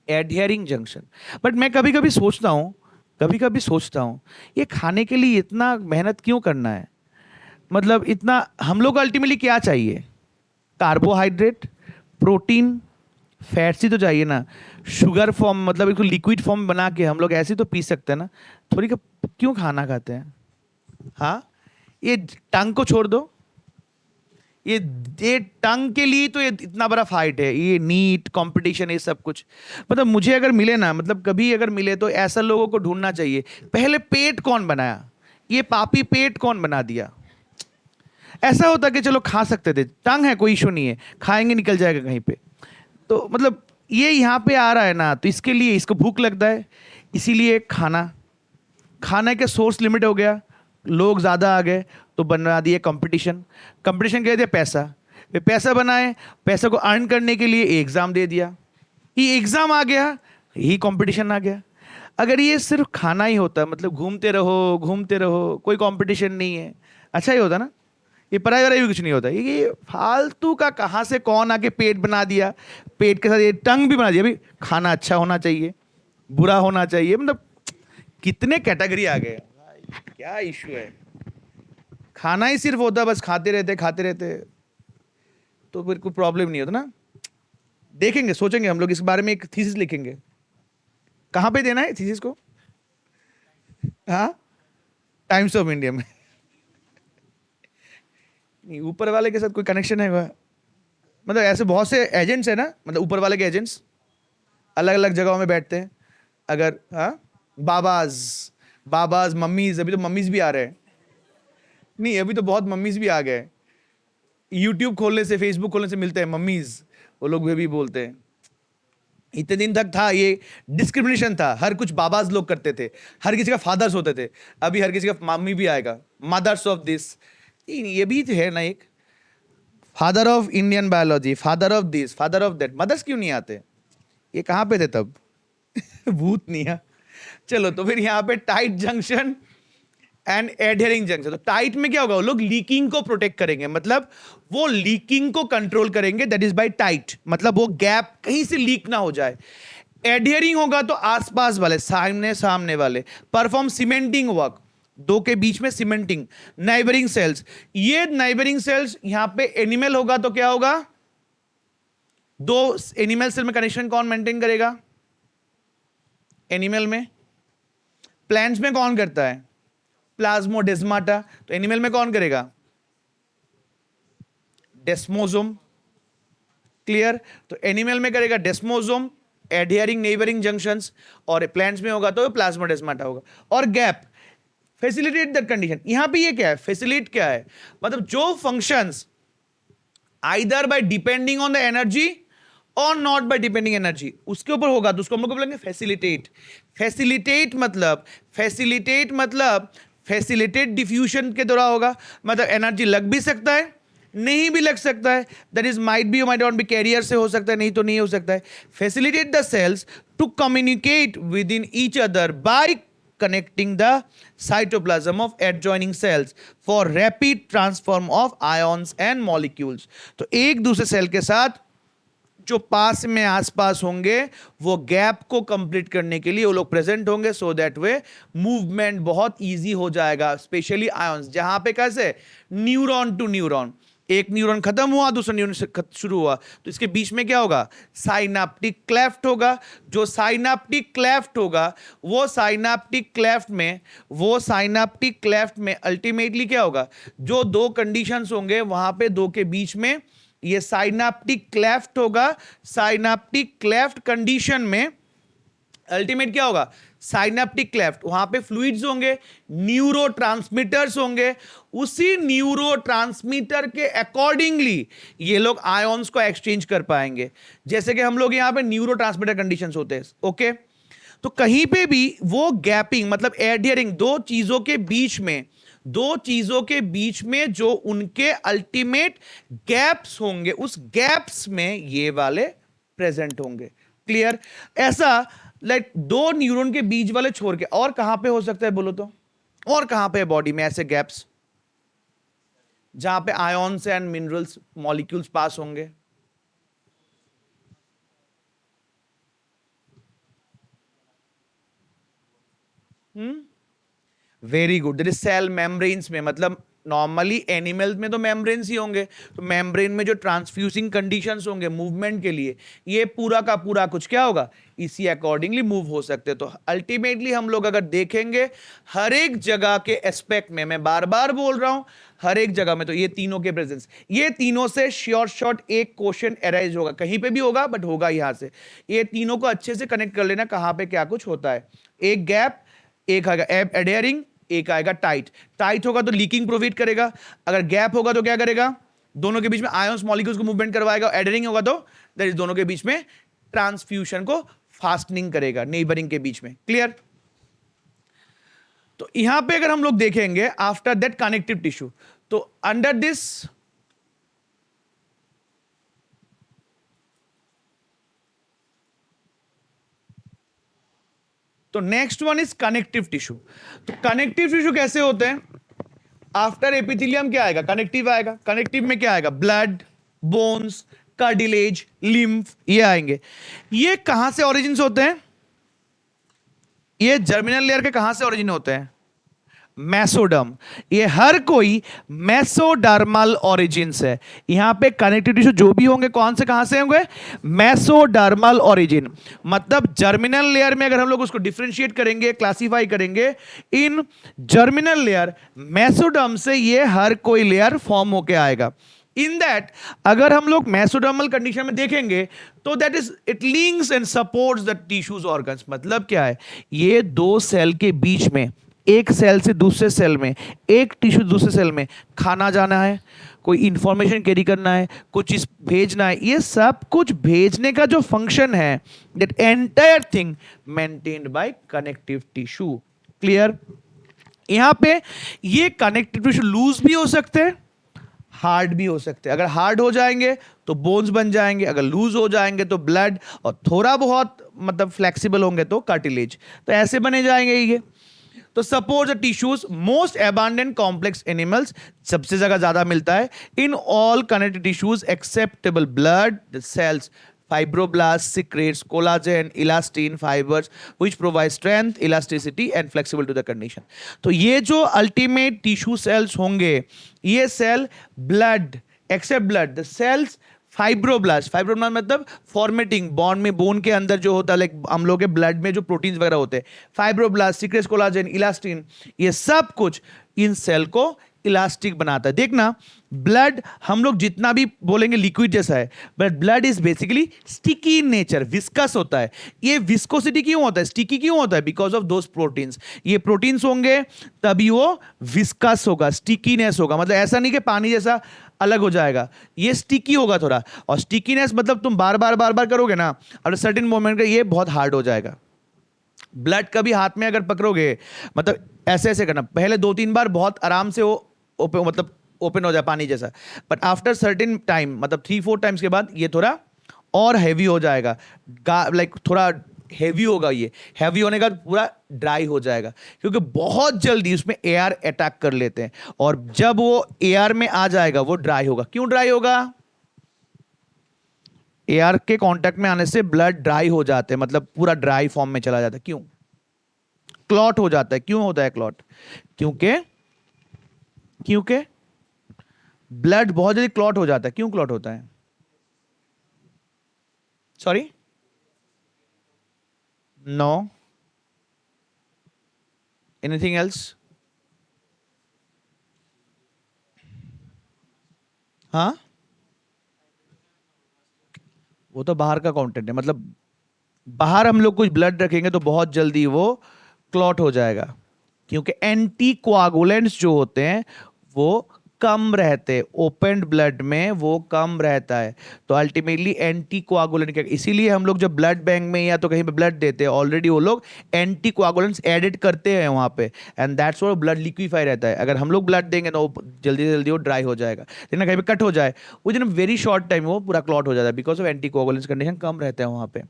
एडहेरिंग जंक्शन, बट मैं कभी कभी सोचता हूँ ये खाने के लिए इतना मेहनत क्यों करना है? मतलब इतना हम लोग अल्टीमेटली क्या चाहिए? कार्बोहाइड्रेट, प्रोटीन, फैट्स ही तो चाहिए ना। शुगर फॉर्म मतलब इसको लिक्विड फॉर्म बना के हम लोग ऐसे तो पी सकते हैं ना। थोड़ी का क्यों खाना खाते हैं? हाँ, ये टंग को छोड़ दो। ये टंग के लिए तो ये इतना बड़ा फाइट है, ये नीट कंपटीशन, ये सब कुछ। मतलब मुझे अगर मिले ना, मतलब कभी अगर मिले तो ऐसा लोगों को ढूंढना चाहिए। पहले पेट कौन बनाया? ये पापी पेट कौन बना दिया? ऐसा होता कि चलो खा सकते थे, टंग है कोई इशू नहीं है, खाएंगे निकल जाएगा कहीं पे। तो मतलब ये यहाँ पे आ रहा है ना, तो इसके लिए इसको भूख लगता है, इसीलिए खाने के सोर्स लिमिट हो गया, लोग ज़्यादा आ गए तो बना दिए कंपटीशन। कंपटीशन कह दिया पैसा, वे पैसा बनाए, पैसा को अर्न करने के लिए एग्ज़ाम दे दिया, ये एग्ज़ाम आ गया, यही कंपटीशन आ गया। अगर ये सिर्फ खाना ही होता, मतलब घूमते रहो कोई कंपटीशन नहीं है, अच्छा ही होता ना। ये पढ़ाई वढ़ाई भी कुछ नहीं होता, ये फालतू का कहाँ से कौन आके पेट बना दिया, पेट के साथ ये टंग भी बना दिया। भाई खाना अच्छा होना चाहिए, बुरा होना चाहिए, मतलब कितने कैटेगरी आ गए भाई, क्या इशू है? खाना ही सिर्फ होता, बस खाते रहते तो फिर कोई प्रॉब्लम नहीं होता ना। देखेंगे, सोचेंगे हम लोग इस बारे में, एक थीसिस लिखेंगे। कहाँ पे देना है थीसिस को? हाँ, टाइम्स ऑफ इंडिया में। नहीं, ऊपर वाले के साथ कोई कनेक्शन है? मतलब ऐसे बहुत से एजेंट्स है ना, मतलब ऊपर वाले के एजेंट्स अलग अलग जगहों में बैठते हैं। अगर हाँ, बाबाज मम्मीज, अभी तो मम्मीज भी आ रहे हैं। नहीं, अभी तो बहुत मम्मीज भी आ गए। यूट्यूब खोलने से, फेसबुक खोलने से मिलते हैं मम्मीज, वो लोग भी बोलते हैं। इतने दिन तक था ये डिस्क्रिमिनेशन था, हर कुछ बाबाज लोग करते थे, हर किसी का फादर्स होते थे। अभी हर किसी का मम्मी भी आएगा, मदर्स ऑफ दिस। ये भी तो है ना, एक father of Indian biology, father of this, father of that. Mothers क्यों नहीं आते? ये कहाँ पे थे तब? भूत नहीं है। चलो, तो फिर यहाँ पे tight junction and adhering junction. तो टाइट में क्या होगा? वो लोग लीकिंग को प्रोटेक्ट करेंगे, मतलब वो लीकिंग को कंट्रोल करेंगे, दैट इज बाय टाइट, मतलब वो गैप कहीं से लीक ना हो जाए। एडहेरिंग होगा तो आसपास वाले, सामने वाले परफॉर्म सीमेंटिंग वर्क, दो के बीच में सीमेंटिंग। नाइबरिंग सेल्स, ये नाइबरिंग सेल्स यहां पे एनिमल होगा तो क्या होगा? दो एनिमल सेल में कनेक्शन कौन मेंटेन करेगा? एनिमल में। प्लांट्स में कौन करता है? प्लाज्मोडेस्माटा। तो एनिमल में कौन करेगा? डेस्मोसोम। क्लियर? तो एनिमल में करेगा डेस्मोसोम, एडहेरिंग नेबरिंग जंक्शंस, और प्लांट्स में होगा तो प्लाज्मोडेस्माटा होगा। और गैप फैसिलिटेट दैट कंडीशन। यहां पे ये क्या है? फैसिलिटेट क्या है? मतलब जो functions either bye depending on the energy और नॉट बाय डिपेंडिंग एनर्जी, उसके ऊपर होगा तो उसको हम लोग बोलेंगे फैसिलिटेट। फैसिलिटेट मतलब फैसिलिटेट डिफ्यूजन के द्वारा होगा, मतलब एनर्जी लग भी सकता है, नहीं भी लग सकता है, that is might be might not be, carrier से हो सकता है, नहीं तो नहीं हो सकता है। Facilitate the cells to communicate within each other by connecting the cytoplasm of adjoining cells for rapid transform of ions and molecules। तो एक दूसरे सेल के साथ जो पास में आसपास होंगे वो गैप को कंप्लीट करने के लिए वो लोग प्रेजेंट होंगे, सो दैट वे मूवमेंट बहुत इजी हो जाएगा, स्पेशली आयंस। जहां पे कैसे न्यूरॉन टू न्यूरॉन, एक न्यूरॉन खत्म हुआ दूसरा न्यूरॉन शुरू हुआ, तो इसके बीच में क्या होगा? साइनाप्टिक क्लेफ्ट होगा। जो साइनाप्टिक क्लेफ्ट होगा वो साइनाप्टिक क्लेफ्ट में अल्टीमेटली क्या होगा? जो दो कंडीशंस होंगे वहां पे दो के बीच में ये साइनाप्टिक क्लेफ्ट होगा। साइनाप्टिक क्लेफ्ट कंडीशन में अल्टीमेट क्या होगा? साइनेप्टिक क्लेफ्ट, वहां पे फ्लूइड्स होंगे, न्यूरोट्रांसमीटर्स होंगे, उसी न्यूरोट्रांसमीटर के अकॉर्डिंगली ये लोग आयॉन्स को एक्सचेंज कर पाएंगे, जैसे कि हम लोग यहां पे न्यूरोट्रांसमीटर कंडीशंस होते हैं। ओके, तो कहीं पे भी वो गैपिंग मतलब एडियरिंग दो चीजों के बीच में जो उनके अल्टीमेट गैप्स होंगे, उस गैप्स में ये वाले प्रेजेंट होंगे। क्लियर? ऐसा लाइक दो न्यूरॉन के बीच वाले छोड़ के और कहां पे हो सकता है बोलो तो? और कहां पे बॉडी में ऐसे गैप्स जहां पे ions and minerals molecules pass होंगे? Very good, there is cell membranes में, मतलब नॉर्मली एनिमल्स में तो मेम्ब्रेन्स ही होंगे, तो मेम्ब्रेन में जो ट्रांसफ्यूजिंग कंडीशंस होंगे मूवमेंट के लिए, ये पूरा का पूरा कुछ क्या होगा, इसी अकॉर्डिंगली मूव हो सकते हैं। तो अल्टीमेटली हम लोग अगर देखेंगे हर एक जगह के एस्पेक्ट में, मैं बार बार बोल रहा हूं हर एक जगह में, तो ये तीनों के प्रेजेंस, ये तीनों से शॉर्ट एक क्वेश्चन अराइज होगा, कहीं पे भी होगा बट होगा यहां से। ये तीनों को अच्छे से कनेक्ट कर लेना, कहां पे क्या कुछ होता है। एक गैप, एक आएगा एडेयरिंग, एक आएगा टाइट। टाइट होगा तो लीकिंग प्रोवाइड करेगा, अगर गैप होगा तो क्या करेगा, दोनों के बीच में आयंस मॉलिक्यूल्स को मूवमेंट करवाएगा। एडेयरिंग होगा तो दैट इज दोनों के बीच में ट्रांसफ्यूजन को फास्टनिंग करेगा, नेबरिंग के बीच में। क्लियर? तो यहां पे अगर हम लोग देखेंगे आफ्टर दैट कनेक्टिव टिश्यू, तो अंडर दिस तो next one is connective tissue. तो कनेक्टिव टिश्यू कैसे होते हैं? आफ्टर एपिथेलियम क्या आएगा, कनेक्टिव आएगा। कनेक्टिव में क्या आएगा, ब्लड, बोन्स, कार्टिलेज, लिम्फ, ये आएंगे। ये कहां से ओरिजिन होते हैं? ये जर्मिनल लेयर के कहां से ओरिजिन होते हैं? मेसोडर्म। ये हर कोई मेसोडर्मल ओरिजिन है। यहां पे कनेक्टिव टिश्यू जो भी होंगे कौन से कहां से होंगे, मेसोडर्मल ओरिजिन। मतलब जर्मिनल लेयर में अगर हम लोग उसको डिफरेंशिएट करेंगे, क्लासिफाई करेंगे इन जर्मिनल लेयर, मेसोडर्म से ये हर कोई लेयर फॉर्म होके आएगा। इन दैट अगर हम लोग मेसोडर्मल कंडीशन में देखेंगे तो that is it links and supports the tissues organs. मतलब क्या है, ये दो सेल के बीच में, एक सेल से दूसरे सेल में, एक टिश्यू दूसरे सेल में खाना जाना है, कोई इंफॉर्मेशन कैरी करना है, कुछ चीज भेजना है, ये सब कुछ भेजने का जो फंक्शन है, that entire thing maintained by connective tissue. Clear? यहां पे ये कनेक्टिव टिश्यू लूज भी हो सकते हैं, हार्ड भी हो सकते हैं। अगर हार्ड हो जाएंगे तो बोन्स बन जाएंगे, अगर लूज हो जाएंगे तो ब्लड, और थोड़ा बहुत मतलब फ्लेक्सिबल होंगे तो कार्टिलेज। तो ऐसे बने जाएंगे ये। तो suppose the tissues most abundant complex animals, सबसे जगह ज्यादा मिलता है in all connective tissues acceptable blood the cells fibroblasts secretes collagen elastin fibers which provide strength elasticity and flexible to the condition। तो ये जो अल्टीमेट टिश्यू सेल्स होंगे, ये cell blood except blood the cells fibroblast, fibroblast मतलब formatting bond में, bone के अंदर जो होता है, लाइक हम लोग के ब्लड में जो प्रोटीन्स वगैरह होते हैं, फाइब्रोब्लास्ट सिक्रेट्स कोलाजन इलास्टिन, ये सब कुछ इन सेल को इलास्टिक बनाता है। देखना ब्लड हम लोग जितना भी बोलेंगे लिक्विड जैसा है, but blood is basically sticky in nature, viscous होता है। ये विस्कोसिटी क्यों होता है, स्टिकी क्यों होता है? Because of those proteins. ये प्रोटीन्स होंगे तभी वो विस्कस होगा, स्टिकीनेस होगा। मतलब ऐसा नहीं कि पानी जैसा अलग हो जाएगा, ये स्टिकी होगा थोड़ा। और स्टिकीनेस मतलब तुम बार बार करोगे ना, और सर्टेन मोमेंट का ये बहुत हार्ड हो जाएगा। ब्लड कभी हाथ में अगर पकड़ोगे, मतलब ऐसे ऐसे करना, पहले 2-3 बार बहुत आराम से वो मतलब ओपन हो जाए पानी जैसा, बट आफ्टर सर्टेन टाइम मतलब 3-4 टाइम्स के बाद ये थोड़ा और हैवी हो जाएगा, लाइक थोड़ा हैवी होगा। ये हैवी होने का पूरा ड्राई हो जाएगा, क्योंकि बहुत जल्दी उसमें एयर अटैक कर लेते हैं, और जब वो एयर में आ जाएगा वो ड्राई होगा। क्यों ड्राई होगा? एयर के कांटेक्ट में आने से ब्लड ड्राई हो जाते हैं, मतलब पूरा ड्राई फॉर्म में चला जाता है। क्यों? क्लॉट हो जाता है। क्यों होता है क्लॉट? क्योंकि ब्लड बहुत जल्दी क्लॉट हो जाता है। क्यों क्लॉट होता है? Sorry, no, anything else? हाँ, वो तो बाहर का कंटेंट है, मतलब बाहर हम लोग कुछ ब्लड रखेंगे तो बहुत जल्दी वो क्लॉट हो जाएगा, क्योंकि एंटी कोआगुलेंट्स जो होते हैं वो कम रहते, ओपन ब्लड में वो कम रहता है। तो अल्टीमेटली एंटी कोआगुलेंट क्या, इसीलिए हम लोग जब ब्लड बैंक में या तो कहीं पे ब्लड देते हैं ऑलरेडी वो लोग एंटी कोआगुलेंट्स एडिट करते हैं वहां पे, and that's why blood liquefy रहता है। अगर हम लोग ब्लड देंगे तो जल्दी से जल्दी वो ड्राई हो जाएगा, लेकिन कहीं पे कट हो जाए within very short time वो पूरा क्लॉट हो जाता है, because of anticoagulants condition कम रहते हैं वहां पे।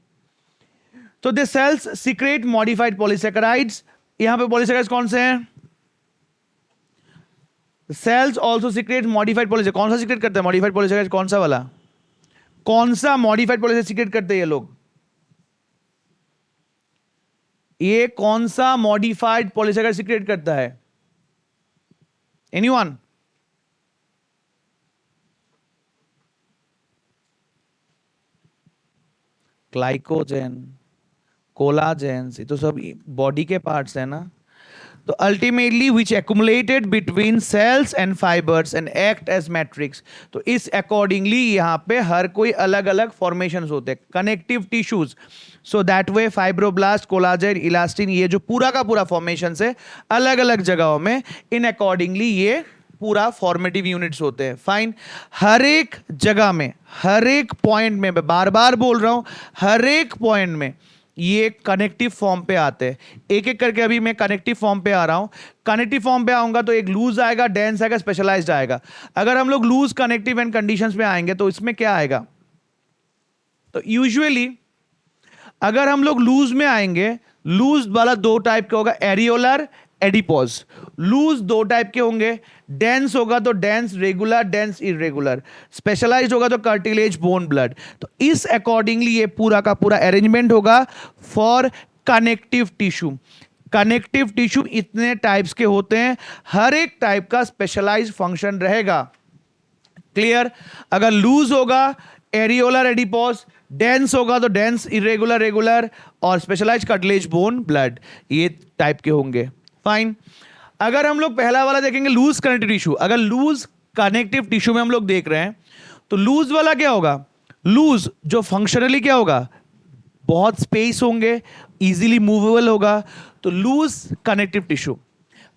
तो they cells secrete modified polysaccharides. यहां पे पॉलीसेकेराइड्स कौन से हैं? Cells also secrete modified polysaccharide. कौन सा सीक्रेट करता है मॉडिफाइड पॉलीसेकेराइड? कौन सा वाला? कौन सा मॉडिफाइड पॉलीसेकेराइड सीक्रेट करते हैं ये लोग? ये कौन सा मॉडिफाइड पॉलीसेकेराइड सीक्रेट करता है? एनीवन? ग्लाइकोजेन, कोलाजेंस, ये तो सब बॉडी के पार्ट्स है ना। तो ultimately which accumulated between cells and fibres and act as matrix. तो इस अकॉर्डिंगली यहाँ पे हर कोई अलग अलग फॉर्मेशंस होते हैं, connective tissues. So that way fibroblast, collagen, elastin, ये जो पूरा का पूरा फॉर्मेशन है अलग अलग जगहों में, इन अकॉर्डिंगली ये पूरा फॉर्मेटिव यूनिट्स होते हैं। फाइन, हर एक जगह में, हर एक पॉइंट में, मैं बार बार बोल रहा हूं, हर एक पॉइंट में ये कनेक्टिव फॉर्म पे आते हैं। एक एक करके अभी मैं कनेक्टिव फॉर्म पे आ रहा हूं। कनेक्टिव फॉर्म पे आऊंगा तो एक लूज आएगा, डेंस आएगा, स्पेशलाइज्ड आएगा। अगर हम लोग लूज, कनेक्टिव एंड कंडीशंस पे आएंगे तो इसमें क्या आएगा? तो यूजुअली अगर हम लोग लूज में आएंगे, लूज वाला दो टाइप का होगा, एरियोलर, एडिपोज। लूज दो टाइप के होंगे, डेंस होगा तो dense regular, dense irregular, specialised होगा तो कार्टिलेज, बोन, ब्लड। तो इस अकॉर्डिंगली ये पूरा का पूरा अरेंजमेंट होगा for connective tissue. Connective tissue इतने टाइप्स के होते हैं, हर एक टाइप का स्पेशलाइज्ड फंक्शन रहेगा। क्लियर? अगर लूज होगा एरियोलर, एडिपोज, डेंस होगा तो डेंस, इरेगुलर, रेगुलर, और स्पेशलाइज्ड कार्टिलेज, बोन, ब्लड, ये टाइप के होंगे। फाइन। अगर हम लोग पहला वाला देखेंगे लूज कनेक्टिव टिश्यू, अगर लूज कनेक्टिव टिश्यू में हम लोग देख रहे हैं तो लूज वाला क्या होगा? लूज जो फंक्शनली क्या होगा? बहुत स्पेस होंगे, इजीली मूवेबल होगा। तो loose connective tissue,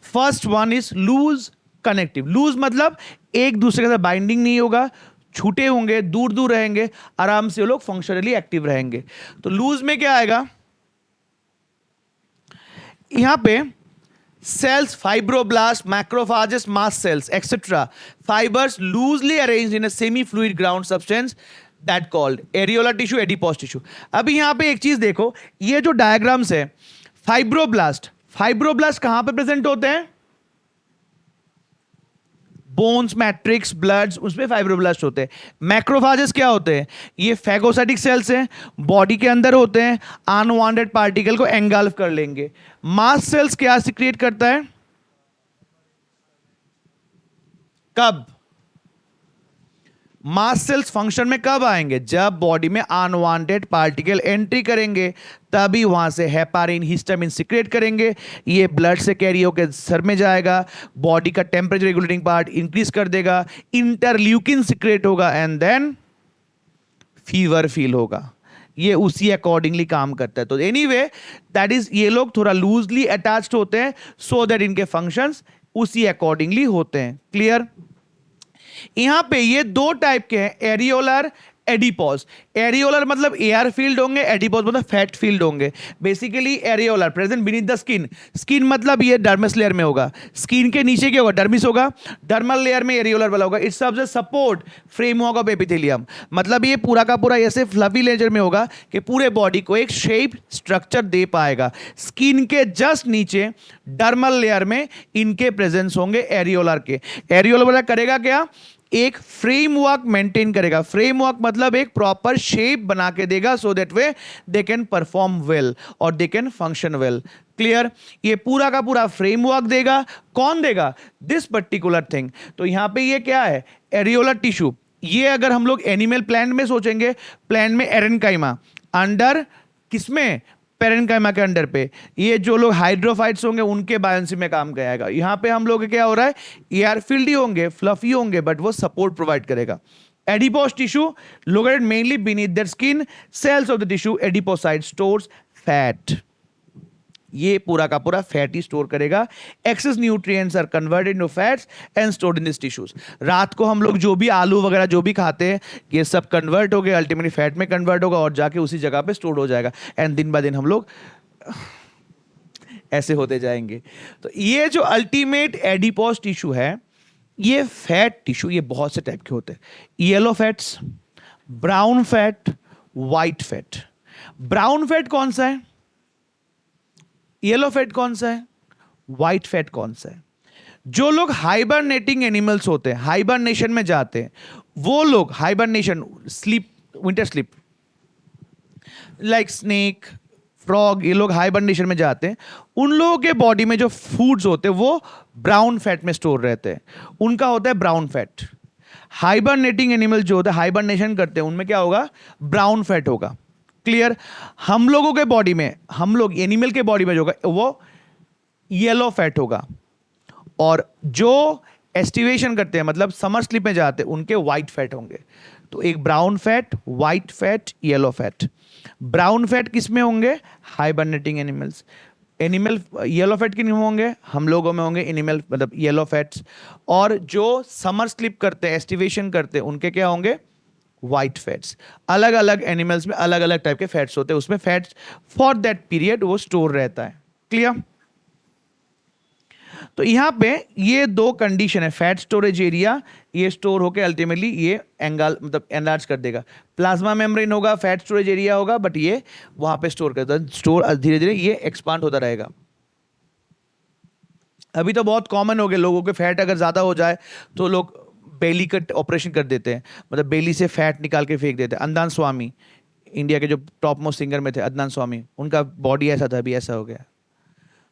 first one is loose connective. Loose मतलब एक दूसरे के साथ बाइंडिंग नहीं होगा, छूटे होंगे, दूर दूर रहेंगे, आराम से वो लोग फंक्शनली एक्टिव रहेंगे। तो लूज में क्या आएगा? यहां पे cells, fibroblasts, macrophages, mast cells, etc. Fibers loosely arranged in a semi-fluid ground substance that called areolar tissue, adipose tissue. अभी यहाँ पे एक चीज देखो, ये जो डायग्राम्स है, फाइब्रोब्लास्ट, फाइब्रोब्लास्ट कहाँ पे प्रेजेंट होते हैं? बोन्स, मैट्रिक्स, ब्लड्स, उसमें फाइब्रोब्लास्ट होते हैं। मैक्रोफाजेस क्या होते हैं? ये फैगोसाइटिक सेल्स हैं, बॉडी के अंदर होते हैं, अनवांटेड पार्टिकल को एंगल्फ कर लेंगे। मास्ट सेल्स क्या सीक्रेट करता है? कब? मास्ट सेल्स फंक्शन में कब आएंगे? जब बॉडी में अनवांटेड पार्टिकल एंट्री करेंगे, तभी वहां से हेपारिन, हिस्टामिन सीक्रेट करेंगे। ये ब्लड से कैरी होकर सर में जाएगा, बॉडी का टेम्परेचर रेगुलेटिंग पार्ट इंक्रीज कर देगा, इंटरल्यूकिन सीक्रेट होगा, एंड देन फीवर फील होगा। ये उसी अकॉर्डिंगली काम करता है। तो एनीवे दैट इज, ये लोग थोड़ा लूजली अटैच्ड होते हैं सो दैट इनके फंक्शंस उसी अकॉर्डिंगली होते हैं। क्लियर? यहां पे ये दो टाइप के हैं, एरियोलर, एडिपोज। एरियोलर मतलब एयर फील्ड होंगे, एडिपोज मतलब फैट फील्ड होंगे। Basically areolar present beneath the skin, skin मतलब ये डर्मिस लेयर में होगा, स्किन के नीचे क्या होगा? डर्मिस होगा, डर्मल लेयर में एरियोलर वाला होगा। It serves as support framework of epithelium. मतलब ये पूरा का पूरा ऐसे फ्लफी लेयर में होगा कि पूरे बॉडी को एक शेप स्ट्रक्चर दे पाएगा। स्किन के जस्ट नीचे डर्मल लेयर में इनके प्रेजेंस होंगे एरियोलर के। एरियोलर वाला करेगा क्या? एक फ्रेमवर्क मेंटेन करेगा। फ्रेमवर्क मतलब एक प्रॉपर शेप बना के देगा, so that way they can perform well और they can function well. Clear? ये पूरा का पूरा फ्रेमवर्क देगा। कौन देगा? This particular thing. तो यहां पे ये क्या है? Areolar tissue. ये अगर हम लोग एनिमल प्लांट में सोचेंगे, प्लांट में एरेनकाइमा, अंडर किसमें? पेरेन्काइमा के अंडर पे। ये जो लोग हाइड्रोफाइट्स होंगे उनके बायोन्सी में काम करेगा। यहाँ पे हम लोग क्या हो रहा है, एयर फील्ड ही होंगे, फ्लफी होंगे, बट वो सपोर्ट प्रोवाइड करेगा। Adipose tissue located mainly beneath their skin, cells of the tissue adipocyte stores fat. ये पूरा का पूरा फैट ही स्टोर करेगा। Excess nutrients are converted into fats and stored in this tissues. रात को हम लोग जो भी आलू वगैरह जो भी खाते हैं ये सब कन्वर्ट हो गए, अल्टीमेटली फैट में कन्वर्ट होगा और जाके उसी जगह पे स्टोर हो जाएगा। एंड दिन ब दिन हम लोग ऐसे होते जाएंगे। तो ये जो अल्टीमेट एडिपोस टिश्यू है, ये फैट टिश्यू, ये बहुत से टाइप के होते हैं। Yellow fats, brown fat, white fat. Brown fat कौन सा है, येलो फैट कौन सा है, व्हाइट फैट कौन सा है? जो लोग हाइबरनेटिंग एनिमल्स होते हैं, हाइबरनेशन में जाते हैं, वो लोग hibernation, sleep, winter sleep, like snake, frog, ये लोग हाइबरनेशन में जाते हैं। उन लोगों के बॉडी में जो फूड्स होते हैं वो ब्राउन फैट में स्टोर रहते हैं, उनका होता है ब्राउन फैट। हाइबरनेटिंग एनिमल जो होता है, हाइबरनेशन करते हैं, उनमें क्या होगा, ब्राउन फैट होगा। क्लियर? हम लोगों के बॉडी में, हम लोग एनिमल के बॉडी में जो होगा वो येलो फैट होगा, और जो एस्टिवेशन करते हैं मतलब समर स्लीप में जाते हैं उनके व्हाइट फैट होंगे। तो एक brown fat, white fat, yellow fat. Brown fat किस में होंगे, hibernating animals. Animal yellow fat किन में होंगे, हम लोगों में होंगे एनिमल मतलब येलो फैट्स। और जो समर स्लीप करते हैं, एस्टिवेशन करते हैं, उनके क्या होंगे, व्हाइट फैट्स। अलग अलग एनिमल्स में अलग अलग टाइप के फैट्स होते हैं, उसमें फैट्स फॉर दैट पीरियड वो स्टोर रहता है। क्लियर? तो यहां पे ये दो कंडीशन है, फैट स्टोरेज एरिया, ये स्टोर होकर अल्टीमेटली ये एंगल मतलब एनलार्ज कर देगा। प्लाज्मा मेम्ब्रेन होगा, फैट स्टोरेज एरिया होगा, बट ये वहां पे स्टोर करता है, स्टोर धीरे धीरे ये एक्सपांड होता रहेगा। अभी तो बहुत कॉमन हो गया, लोगों के फैट अगर ज्यादा हो जाए तो लोग बेली कट ऑपरेशन कर देते हैं, मतलब बेली से फैट निकाल के फेंक देते हैं। अदनान स्वामी, इंडिया के जो टॉप मोस्ट सिंगर में थे अदनान स्वामी, उनका बॉडी ऐसा था, अभी ऐसा हो गया।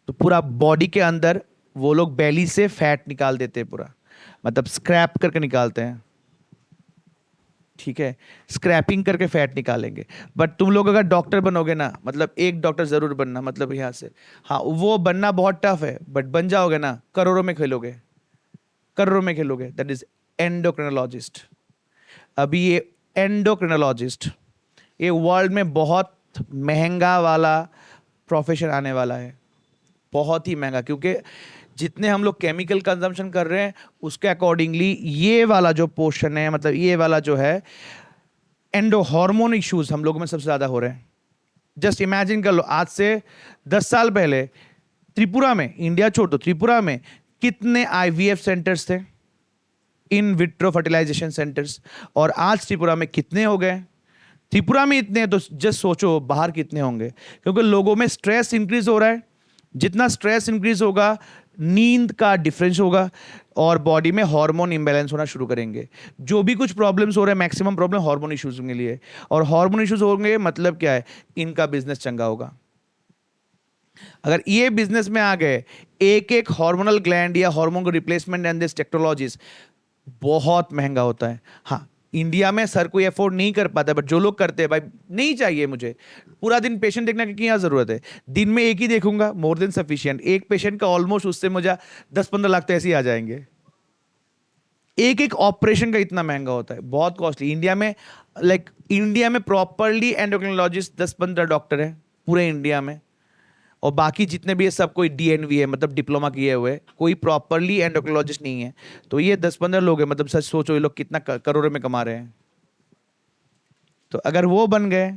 तो पूरा बॉडी के अंदर वो लोग बेली से फैट निकाल देते हैं, पूरा मतलब स्क्रैप करके निकालते हैं। ठीक है, स्क्रैपिंग करके फैट निकालेंगे। बट तुम लोग अगर डॉक्टर बनोगे ना, मतलब एक डॉक्टर जरूर बनना, मतलब यहाँ से, हाँ वो बनना बहुत टफ है, बट बन जाओगे ना, करोड़ों में खेलोगे, करोड़ों में खेलोगे। That is endocrinologist. अभी ये एंडोक्रिनोलॉजिस्ट ये वर्ल्ड में बहुत महंगा वाला प्रोफेशन आने वाला है, बहुत ही महंगा, क्योंकि जितने हम लोग केमिकल कंजम्पशन कर रहे हैं उसके अकॉर्डिंगली ये वाला जो पोर्शन है, मतलब ये वाला जो है एंडो हार्मोन इश्यूज हम लोगों में सबसे ज़्यादा हो रहे हैं। जस्ट इमेजिन कर लो, आज से 10 साल पहले त्रिपुरा में, इंडिया छोड़ दो, त्रिपुरा में कितने आईवीएफ सेंटर्स थे, इन विट्रो फर्टिलाइजेशन सेंटर्स, और आज त्रिपुरा में कितने हो गए? त्रिपुरा में इतने हैं तो जस्ट सोचो बाहर कितने होंगे, क्योंकि लोगों में स्ट्रेस इंक्रीज हो रहा है। जितना स्ट्रेस इंक्रीज होगा, नींद का डिफरेंस होगा और बॉडी में हार्मोन इंबैलेंस होना शुरू करेंगे। जो भी कुछ प्रॉब्लम्स हो रहे हैं, मैक्सिमम प्रॉब्लम हार्मोन इश्यूज के लिए, और हार्मोन इश्यूज होंगे मतलब क्या है, इनका बिजनेस चंगा होगा। अगर ये बिजनेस में आ गए, एक एक हार्मोनल ग्लैंड या हार्मोन को रिप्लेसमेंट एंड दिस टेक्नोलॉजीज बहुत महंगा होता है। हाँ, इंडिया में सर कोई अफोर्ड नहीं कर पाता, बट जो लोग करते हैं, भाई नहीं चाहिए मुझे पूरा दिन पेशेंट देखने की क्या जरूरत है, दिन में एक ही देखूंगा, मोर देन सफिशिएंट। एक पेशेंट का ऑलमोस्ट उससे मुझे 10-15 लाख तो ऐसे ही आ जाएंगे। एक एक ऑपरेशन का इतना महंगा होता है, बहुत कॉस्टली। इंडिया में इंडिया में प्रॉपरली एंडोक्रिनोलॉजिस्ट 10-15 डॉक्टर है पूरे इंडिया में, और बाकी जितने भी है सब कोई डीएनवी है, मतलब डिप्लोमा किए हुए, कोई प्रॉपरली एंडोक्रिनोलॉजिस्ट नहीं है। तो ये 10-15 लोग हैं, मतलब सच सोचो ये लोग कितना करोड़ों में कमा रहे हैं। तो अगर वो बन गए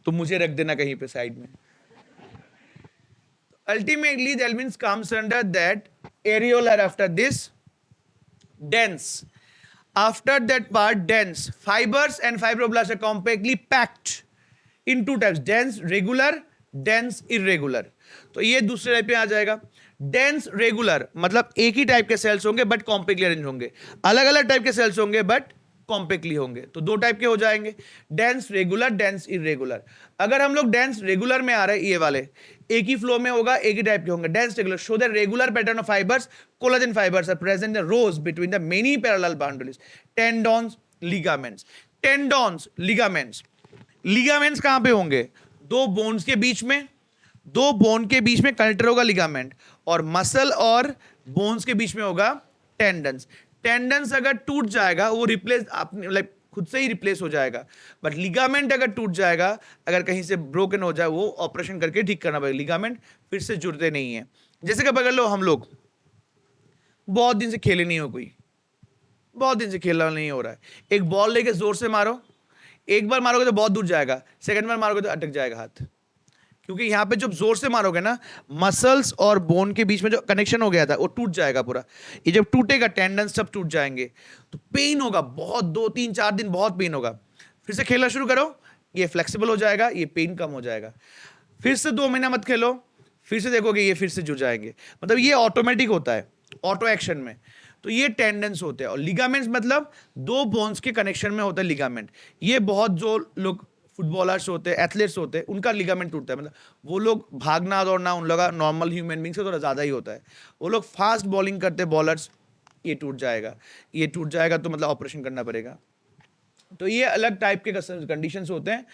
तो मुझे रख देना कहीं पे साइड में। Ultimately that means comes under that areolar, after this dense, after that part dense, fibers and fibroblasts are compactly packed in two types, dense regular, dense irregular। तो ये दूसरे टाइप पे आ जाएगा। डेंस रेगुलर मतलब एक ही type के sales होंगे but compactly arrange होंगे, अलग अलग टाइप के सेल्स होंगे बट कॉम्पैक्टली होंगे, तो दो टाइप के हो जाएंगे, डेंस रेगुलर, डेंस इरेगुलर। अगर हम लोग डेंस रेगुलर में आ रहे हैं, ये वाले एक ही फ्लो में होगा, एक ही टाइप के होंगे। Dense regular show the regular pattern of fibres, collagen fibres are present in rows between the many parallel boundaries, tendons, ligaments. Tendons, ligaments ligaments कहां पे होंगे? दो बोन्स के बीच में, दो बोन के बीच में कनेक्टर होगा लिगामेंट, और मसल और बोन्स के बीच में होगा टेंडन्स। टेंडन्स अगर टूट जाएगा वो रिप्लेस अपने लाइक खुद से ही रिप्लेस हो जाएगा, बट लिगामेंट अगर टूट जाएगा, अगर कहीं से ब्रोकन हो जाए, वो ऑपरेशन करके ठीक करना पड़ेगा। लिगामेंट फिर से जुड़ते नहीं है। जैसे कि पकड़ लो, हम लोग बहुत दिन से खेले नहीं हो, कोई बहुत दिन से खेलना नहीं हो रहा है, एक बॉल लेके जोर से मारो, एक बार मारोगे तो बहुत दूर जाएगा, सेकंड बार मारोगे तो अटक जाएगा हाथ, क्योंकि यहां पे जब जोर से मारोगे ना, मसल्स और बोन के बीच में जो कनेक्शन हो गया था वो टूट जाएगा पूरा। ये जब टूटेगा, टेंडन्स सब टूट जाएंगे, तो पेन होगा बहुत, 2 3 4 दिन बहुत पेन होगा। फिर से खेलना शुरू करो, ये फ्लेक्सिबल हो जाएगा, ये पेन कम हो जाएगा। फिर से 2 महीना मत खेलो, फिर से देखोगे ये फिर से जुड़ जाएंगे। मतलब ये ऑटोमेटिक होता है, ऑटो एक्शन में। तो ये टेंडेंस होते हैं। और लिगामेंट्स मतलब दो बोन्स के कनेक्शन में होता है लिगामेंट। ये बहुत जो लोग फुटबॉलर्स होते हैं, एथलीट्स होते हैं, उनका लिगामेंट टूटता है। मतलब वो लोग भागना दौड़ना उन लोगों का नॉर्मल ह्यूमन बीइंग से थोड़ा ज़्यादा ही होता है। वो लोग फास्ट बॉलिंग करते हैं बॉलर्स, ये टूट जाएगा, ये टूट जाएगा तो मतलब ऑपरेशन करना पड़ेगा। तो ये अलग टाइप के कंडीशंस होते हैं।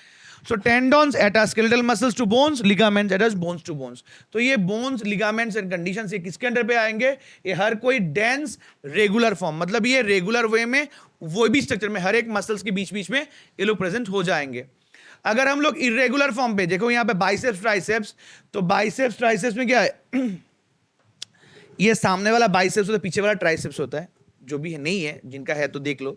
So tendons attach skeletal muscles to bones, ligaments attach bones to bones. तो ये बोन्स, लिगामेंट्स एंड कंडीशंस ये किसके अंडर पे आएंगे? ये हर कोई डेंस रेगुलर फॉर्म, मतलब ये रेगुलर वे में, वो भी स्ट्रक्चर में, हर एक मसल्स के बीच बीच में ये लोग प्रेजेंट हो जाएंगे। अगर हम लोग इरेगुलर फॉर्म पे देखो, यहाँ पे बाइसेप्स ट्राइसेप्स, तो बाइसेप्स ट्राइसेप्स में क्या है? ये सामने वाला बाइसेप्स होता है, पीछे वाला ट्राइसेप्स होता है। जो भी है, नहीं है, जिनका है तो देख लो।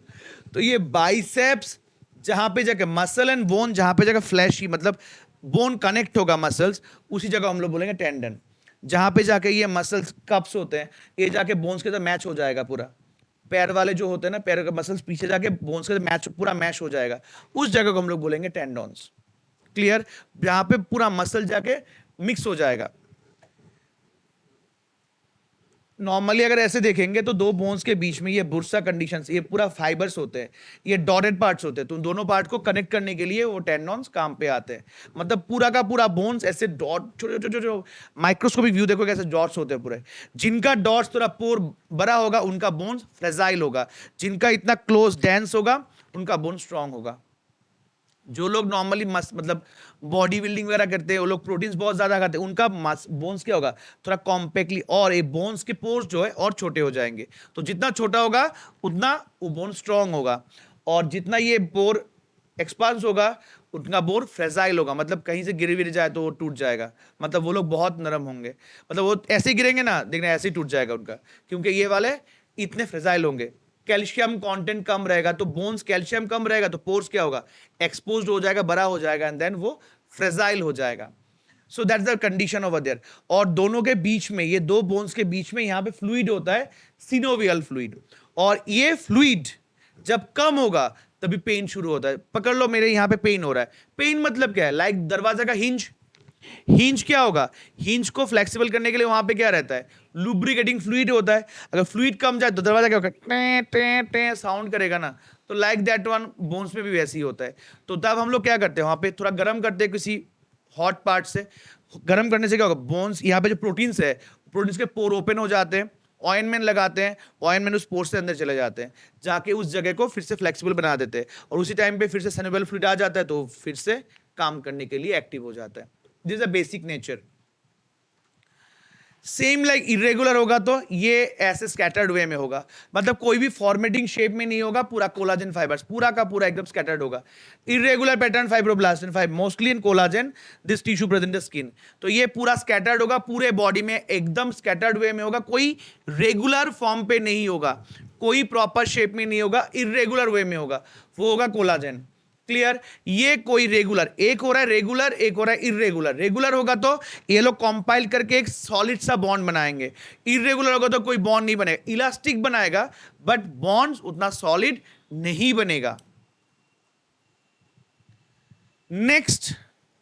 तो ये बाइसेप्स जहां पे जाके मसल एंड बोन, जहां पे जाकर फ्लैश ही मतलब बोन कनेक्ट होगा मसल्स, उसी जगह हम लोग बोलेंगे टेंडन। जहां पे जाके ये मसल्स कप्स होते हैं, ये जाके बोन्स के साथ मैच हो जाएगा पूरा। पैर वाले जो होते हैं ना, पैर के मसल्स पीछे जाके बोन्स के साथ मैच, पूरा मैच हो जाएगा, उस जगह को हम लोग बोलेंगे टेंडॉन्स। क्लियर? जहां पे पूरा मसल जाके मिक्स हो जाएगा। नॉर्मली अगर ऐसे देखेंगे तो दो बोन्स के बीच में ये बुर्सा कंडीशंस, ये पूरा फाइबर्स होते हैं, ये डॉटेड पार्ट्स होते हैं। तो उन दोनों पार्ट को कनेक्ट करने के लिए वो टेंडॉन्स काम पे आते हैं। मतलब पूरा का पूरा बोन्स ऐसे डॉट, छोटे छोटे जो माइक्रोस्कोपिक व्यू देखो कैसे डॉट्स होते हैं पूरे। जिनका डॉट्स थोड़ा पोर बड़ा होगा उनका बोन्स फ्रेजाइल होगा, जिनका इतना क्लोज डेंस होगा उनका बोन स्ट्रांग होगा। जो लोग नॉर्मली मतलब बॉडी बिल्डिंग वगैरह करते हैं, वो लोग प्रोटीन्स बहुत ज्यादा खाते हैं, उनका बोन्स क्या होगा? थोड़ा कॉम्पैक्टली, और ये बोन्स के पोर्स जो है और छोटे हो जाएंगे। तो जितना छोटा होगा उतना वो बोन स्ट्रांग होगा, और जितना ये बोर एक्सपांस होगा उतना बोर फ्रेजाइल होगा। मतलब कहीं से गिर जाए तो वो टूट जाएगा। मतलब वो लोग बहुत नरम होंगे, मतलब वो ऐसे गिरेंगे ना, देखना ऐसे ही टूट जाएगा उनका, क्योंकि ये वाले इतने फ्रेजाइल होंगे। कैल्शियम कंटेंट कम रहेगा तो बोन्स, कैल्शियम कम रहेगा तो पोर्स क्या होगा? एक्सपोज्ड हो जाएगा, बड़ा हो जाएगा, एंड देन वो फ्रेजाइल हो जाएगा। So that's the condition over there. और दोनों के बीच में, ये दो बोन्स के बीच में यहाँ पे फ्लूइड होता है, सिनोवियल फ्लूइड। और ये फ्लूइड जब कम होगा तभी पेन शुरू होता है। पकड़ लो, मेरे यहाँ पे पेन हो रहा है। पेन मतलब क्या है? लाइक दरवाजा का हिंज, हिंज क्या होगा? हिंज को फ्लेक्सिबल करने के लिए वहां पे क्या रहता है? लुब्रिकेटिंग फ्लूइड होता है। अगर फ्लूइड कम जाए तो दरवाजा क्या होगा? टे टे टे साउंड करेगा ना। तो लाइक दैट वन बोन्स में भी वैसे ही होता है। तो तब हम लोग क्या करते हैं? वहां पे थोड़ा गर्म करते हैं किसी हॉट पार्ट से। गर्म करने से क्या होगा? बोन्स, यहाँ पे जो प्रोटीन्स है, प्रोटीन्स के पोर ओपन हो जाते हैं। ऑयनमेंट लगाते हैं, ऑयनमेंट उस पोर से अंदर चले जाते हैं, जाके उस जगह को फिर से फ्लेक्सिबल बना देते हैं, और उसी टाइम पे फिर से सिनोवियल फ्लूइड आ जाता है, तो फिर से काम करने के लिए एक्टिव हो जाता है। This is a basic nature. Same like irregular होगा तो ये ऐसे स्कैटर्ड वे में होगा, मतलब कोई भी फॉर्मेटिंग शेप में नहीं होगा, पूरा कोलाजन फाइबर्स पूरा का पूरा एकदम स्कैटर्ड होगा। Irregular pattern fibroblast and fibre mostly in collagen, this tissue present the skin. तो ये पूरा स्कैटर्ड होगा, पूरे बॉडी में एकदम स्कैटर्ड वे में होगा, कोई रेगुलर फॉर्म पे नहीं होगा, कोई प्रॉपर शेप में नहीं होगा, इरेगुलर वे में होगा, वो होगा कोलाजन। क्लियर? ये कोई रेगुलर, एक हो रहा है रेगुलर, एक हो रहा है इरेगुलर। रेगुलर होगा तो ये लोग कंपाइल करके एक सॉलिड सा बॉन्ड बनाएंगे, इरेगुलर होगा तो कोई बॉन्ड नहीं बनेगा, इलास्टिक बनाएगा बट बॉन्ड्स उतना सॉलिड नहीं बनेगा। नेक्स्ट,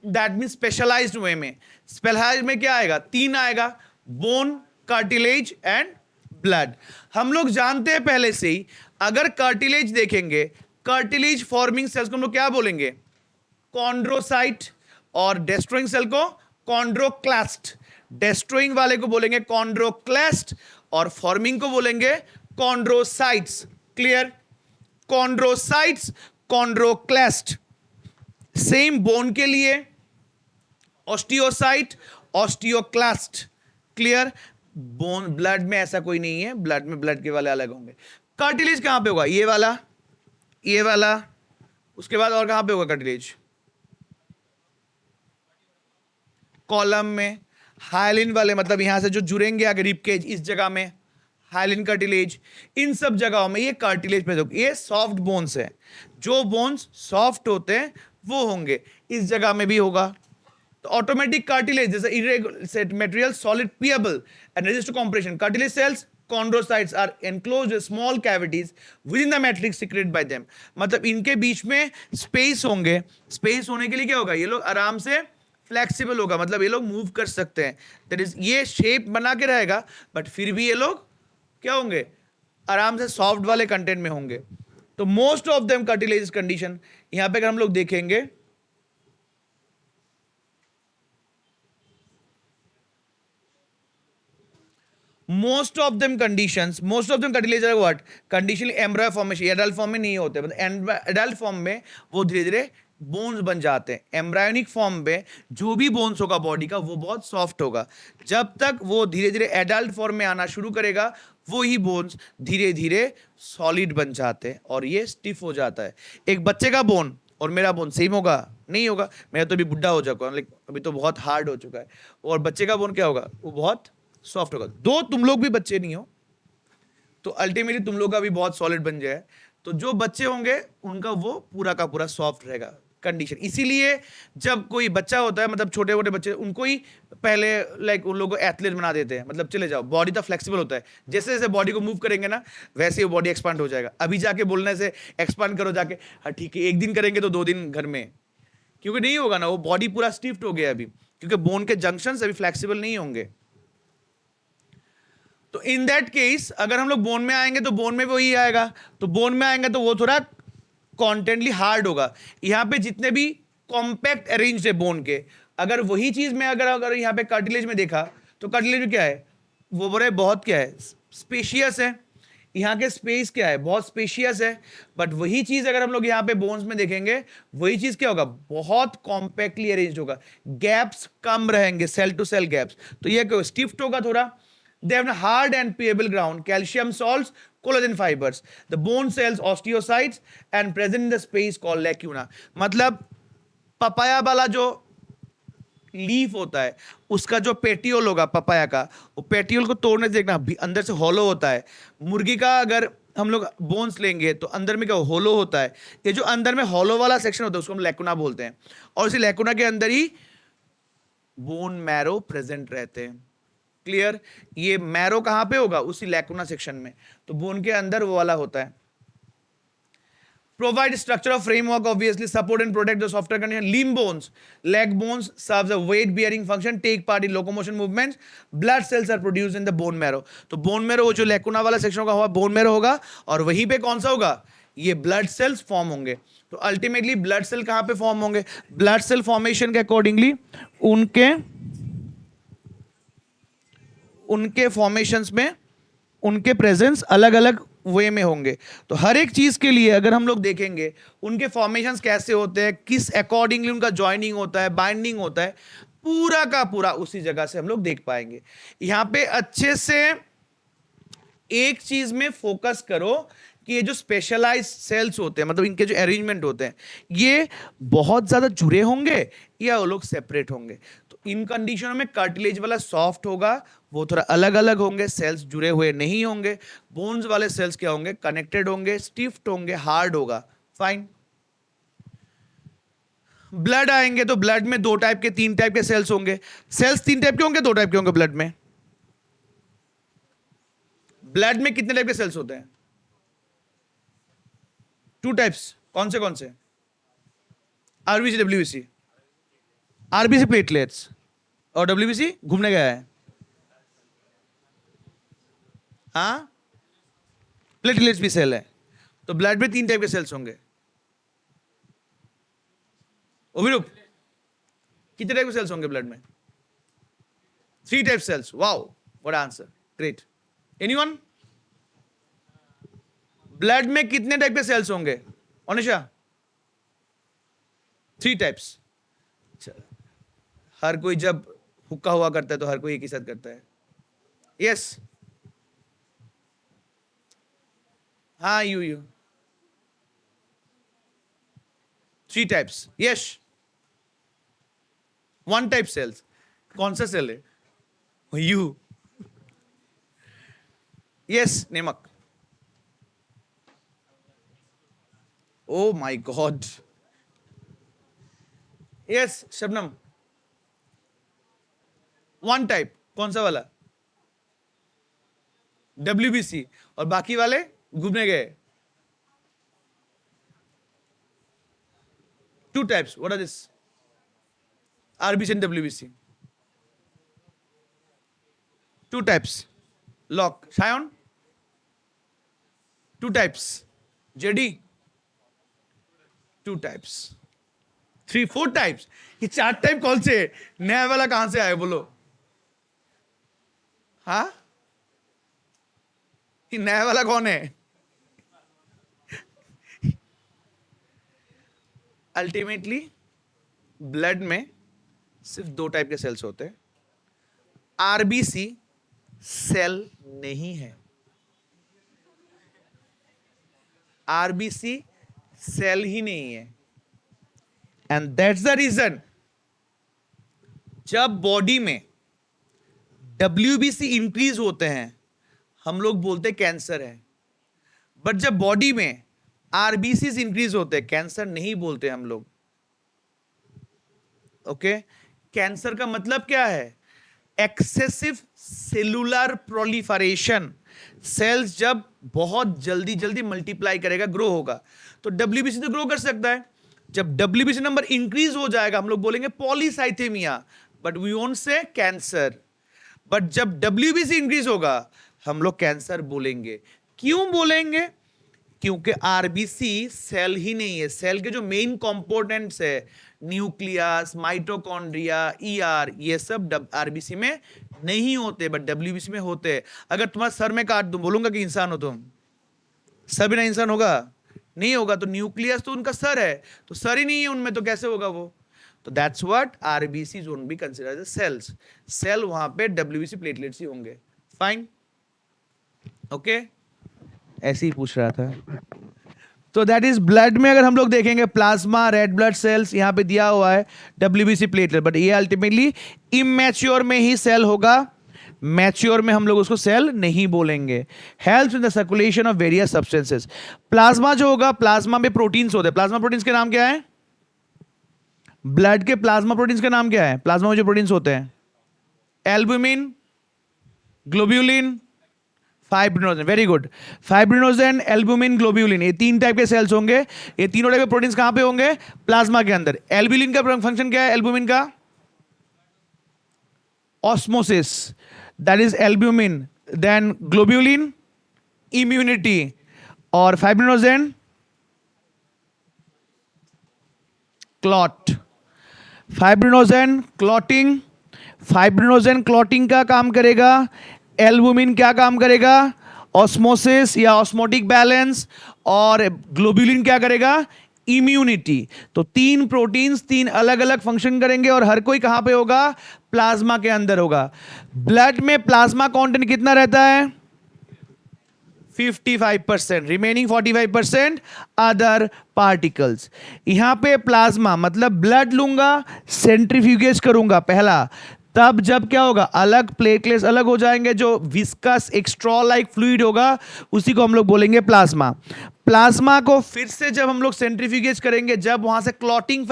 दैट मीन स्पेशलाइज्ड वे में। स्पेशलाइज्ड में क्या आएगा? 3 आएगा, बोन, कार्टिलेज एंड ब्लड। हम लोग जानते हैं पहले से ही, अगर कार्टिलेज देखेंगे, कार्टिलेज फॉर्मिंग सेल्स को हम लोग क्या बोलेंगे? कॉन्ड्रोसाइट, और डेस्ट्रोइंग सेल को कॉन्ड्रोक्लास्ट। डेस्ट्रोइंग वाले को बोलेंगे कॉन्ड्रोक्लास्ट, और फॉर्मिंग को बोलेंगे chondrocytes. Clear? Chondrocytes, chondroclast. Same bone के लिए osteocyte, osteoclast, clear. Bone blood में ऐसा कोई नहीं है, ब्लड में ब्लड के वाले अलग होंगे। कार्टिलेज कहां पे होगा? ये वाला, ये वाला, उसके बाद और कहां पे होगा कार्टिलेज? कॉलम में। हाइलिन वाले मतलब यहां से जो जुड़ेंगे आगे रिब केज, इस जगह में हाइलिन कार्टिलेज, इन सब जगहों में ये कार्टिलेज पे होगा। ये सॉफ्ट बोन्स है, जो बोन्स सॉफ्ट होते हैं वो होंगे, इस जगह में भी होगा। तो ऑटोमेटिक कार्टिलेज जैसे irregular material solid pliable and resist to compression. Cartilage cells chondrocytes are enclosed with small cavities within the matrix secreted by them। मतलब इनके बीच में स्पेस होंगे। स्पेस होने के लिए क्या होगा? ये लोग आराम से फ्लेक्सिबल होगा, मतलब ये लोग मूव कर सकते हैं। दैट इज, ये शेप बना के रहेगा बट फिर भी ये लोग क्या होंगे? आराम से सॉफ्ट वाले कंटेंट में होंगे। तो most of them cartilage condition. यहां पे अगर हम लोग देखेंगे most of them cartilage are what? Conditionally embryo formation, adult form में नहीं होते, मतलब adult form में वो धीरे धीरे बोन्स बन जाते हैं। एम्ब्रायोनिक फॉर्म में जो भी बोन्स होगा बॉडी का वो बहुत सॉफ्ट होगा। जब तक वो धीरे धीरे एडल्ट फॉर्म में आना शुरू करेगा वो ही बोन्स धीरे धीरे सॉलिड बन जाते हैं और ये स्टिफ हो जाता है। एक बच्चे का बोन और मेरा बोन सेम होगा? नहीं होगा। मेरा तो अभी बुढ़ा हो चुका है, अभी तो बहुत हार्ड हो चुका है, और बच्चे का बोन क्या होगा? वो बहुत सॉफ्ट होगा। दो तुम लोग भी बच्चे नहीं हो तो अल्टीमेटली तुम लोग का भी बहुत सॉलिड बन जाए, तो जो बच्चे होंगे उनका वो पूरा का पूरा सॉफ्ट रहेगा कंडीशन। इसीलिए जब कोई बच्चा होता है, मतलब छोटे मोटे बच्चे, उनको ही पहले लाइक उन लोगों को एथलीट बना देते हैं, मतलब चले जाओ, बॉडी तो फ्लेक्सिबल होता है, जैसे जैसे बॉडी को मूव करेंगे ना वैसे ही बॉडी एक्सपांड हो जाएगा। अभी जाके बोलने से एक्सपांड करो जाके, हाँ ठीक है, एक दिन करेंगे तो 2 दिन घर में, क्योंकि नहीं होगा ना, वो बॉडी पूरा स्टिफ्ट हो गया अभी, क्योंकि बोन के जंक्शंस अभी फ्लेक्सिबल नहीं होंगे। तो इन दैट केस अगर हम लोग बोन में आएंगे तो बोन में वही आएगा, तो बोन में आएंगे तो वो थोड़ा कॉन्टेंटली हार्ड होगा। यहां पे जितने भी कॉम्पैक्ट अरेंज्ड है बोन के, अगर वही चीज में अगर यहां पे कार्टिलेज में देखा तो कार्टिलेज में क्या है? वो बोले बहुत क्या है? स्पेशियस है। यहाँ के स्पेस क्या है? बहुत स्पेशियस है। बट वही चीज अगर हम लोग यहाँ पे बोन्स में देखेंगे, वही चीज क्या होगा? बहुत कॉम्पैक्टली अरेंज होगा, गैप्स कम रहेंगे, सेल टू सेल गैप्स। तो ये क्या? स्टिफ्ट होगा थोड़ा। They have a hard and payable ground, calcium salts, collagen fibers. The bone cells, osteocytes, and present in the space called lacuna. मतलब पपाया वाला जो लीफ होता है उसका जो पेटियोल होगा पपाया का, वो पेटियोल को तोड़ने से देखना अंदर से हॉलो होता है। मुर्गी का अगर हम लोग बोन्स लेंगे तो अंदर में क्या होलो होता है। ये जो अंदर में हॉलो वाला सेक्शन होता है उसको हम लैकुना बोलते हैं, और इसी लैकुना के अंदर ही बोन मैरो प्रेजेंट रहते हैं। क्लियर? ये मैरो कहां पे होगा? उसी लैकुना सेक्शन में, तो बोन के अंदर वो वाला होता है। Provide structure of framework, obviously support and protect the softer condition. Limb bones, leg bones serves a weight bearing function, take part in locomotion movements. Blood cells are produced in the bone marrow. तो bone marrow वो जो lacuna वाला section होगा bone marrow होगा, और वहीं पे कौन सा होगा? ये ब्लड सेल्स फॉर्म होंगे। तो अल्टीमेटली ब्लड सेल कहां पे फॉर्म होंगे? ब्लड सेल फॉर्मेशन के अकॉर्डिंगली उनके फॉर्मेशंस में उनके प्रेजेंस अलग अलग वे में होंगे। तो हर एक चीज के लिए अगर हम लोग देखेंगे उनके फॉर्मेशंस कैसे होते हैं, किस अकॉर्डिंगली उनका ज्वाइनिंग होता है, बाइंडिंग होता है, पूरा का पूरा उसी जगह से हम लोग देख पाएंगे। यहां पे अच्छे से एक चीज में फोकस करो कि ये जो स्पेशलाइज सेल्स होते हैं, मतलब इनके जो अरेंजमेंट होते हैं, ये बहुत ज्यादा जुड़े होंगे या वो लोग सेपरेट होंगे। तो इन कंडीशनों में कार्टिलेज वाला सॉफ्ट होगा, वो थोड़ा अलग अलग होंगे, सेल्स जुड़े हुए नहीं होंगे। बोन्स वाले सेल्स क्या होंगे? कनेक्टेड होंगे, स्टिफ्ट होंगे, हार्ड होगा। फाइन। ब्लड आएंगे तो ब्लड में 2 टाइप के 3 टाइप के सेल्स होंगे। सेल्स 3 टाइप के होंगे, 2 टाइप के होंगे ब्लड में? ब्लड में कितने टाइप के सेल्स होते हैं? 2 टाइप्स। कौन से? RBC, WBC. आरबीसी प्लेटलेट्स और डब्ल्यूबीसी घूमने गया है। हाँ, प्लेटलेट्स भी सेल है। तो ब्लड में 3 टाइप के सेल्स होंगे। ओविरूप, कितने टाइप के सेल्स होंगे ब्लड में? 3 type cells. Wow, what answer, great. Anyone? Blood में कितने टाइप के सेल्स होंगे? अनिशा? 3 टाइप्स। हर कोई जब हुक्का हुआ करता है तो हर कोई एक ही साथ करता है। यस, हाँ, you 3 types. Yes, 1 type cells. कौन सा सेल है? यू। यस, नेमक। Oh my God. Yes, Shabnam. 1 type, कौन सा वाला? WBC। और बाकी वाले घूमने गए। 2 types, what are this? RBC and WBC। 2 types. लॉक, Shayan. 2 types. JD. 2 types. 3-4 types. ये 4 टाइप कौन से? नया वाला कहां से आए बोलो? हाँ, ये नया वाला कौन है? अल्टीमेटली ब्लड में सिर्फ 2 टाइप के सेल्स होते हैं। आरबीसी सेल नहीं है। आरबीसी सेल ही नहीं है। एंड दैट्स द रीजन जब बॉडी में WBC इंक्रीज होते हैं हम लोग बोलते कैंसर है। बट जब बॉडी में आरबीसी इंक्रीज होते हैं कैंसर नहीं बोलते हम लोग। ओके, कैंसर का मतलब क्या है? Excessive cellular proliferation. सेल्स जब बहुत जल्दी जल्दी मल्टीप्लाई करेगा, ग्रो होगा, तो WBC तो ग्रो कर सकता है। जब WBC नंबर इंक्रीज हो जाएगा हम लोग बोलेंगे polycythaemia, but we won't say cancer. But जब WBC इंक्रीज होगा हम लोग कैंसर बोलेंगे। क्यों बोलेंगे? क्योंकि आरबीसी सेल ही नहीं है। सेल के जो मेन कंपोनेंट्स है, न्यूक्लियस, माइटोकॉन्ड्रिया, ER, ये सब आरबीसी में नहीं होते, बट WBC में होते हैं। अगर तुम्हारा सर में काट दूं, बोलूंगा कि इंसान हो तुम? सर बिना इंसान होगा? नहीं होगा। तो न्यूक्लियस तो उनका सर है, तो सर ही नहीं है उनमें, तो कैसे होगा वो? तो that's what RBC zone be considered as cells. Cell वहां पे WBC प्लेटलेट्स ही होंगे। फाइन, ओके, ऐसे ही पूछ रहा था। तो दैट इज ब्लड में अगर हम लोग देखेंगे प्लाज्मा, रेड ब्लड सेल्स यहां पे दिया हुआ है WBC प्लेटलेट, बट ये अल्टीमेटली इमैच्योर में ही सेल होगा। मैच्योर में हम लोग उसको सेल नहीं बोलेंगे। Helps in the circulation of various substances. Plasma जो होगा, प्लाज्मा में प्रोटीन्स होते हैं। प्लाज्मा प्रोटीन्स के नाम क्या है? ब्लड के प्लाज्मा प्रोटीन्स का नाम क्या है? प्लाज्मा में जो प्रोटीन्स होते हैं, albumin, globulin, fibrinogen. Very good. Fibrinogen, albumin, globulin, ये 3 टाइप के सेल्स होंगे। ये तीनों टाइप के प्रोटीन्स कहां पे होंगे? प्लाज्मा के अंदर। एल्बुमिन का फंक्शन क्या है? एल्बुमिन का osmosis, that is albumin. Then globulin immunity, और fibrinogen clot. Fibrinogen clotting, fibrinogen clotting का काम करेगा। एल्बुमिन क्या काम करेगा? ऑस्मोसिस या ऑस्मोटिक बैलेंस। और ग्लोब्यूलिन क्या करेगा? इम्यूनिटी। तो 3 प्रोटीन्स 3 अलग अलग फंक्शन करेंगे, और हर कोई कहां पे होगा? प्लाज्मा के अंदर होगा। ब्लड में प्लाज्मा कंटेंट कितना रहता है? 55%। Remaining 45% other particles. यहां पे प्लाज्मा मतलब ब्लड लूंगा, सेंट्रीफ्यूगेज करूंगा पहला, तब जब क्या होगा? अलग प्लेटलेट्स अलग हो जाएंगे, जो विस्कस एक स्ट्रॉ लाइक फ्लूइड होगा उसी को हम लोग बोलेंगे प्लाज्मा। प्लाज्मा को फिर से जब हम लोग सेंट्रीफ्यूगेज करेंगे, जब वहां से क्लॉटिंग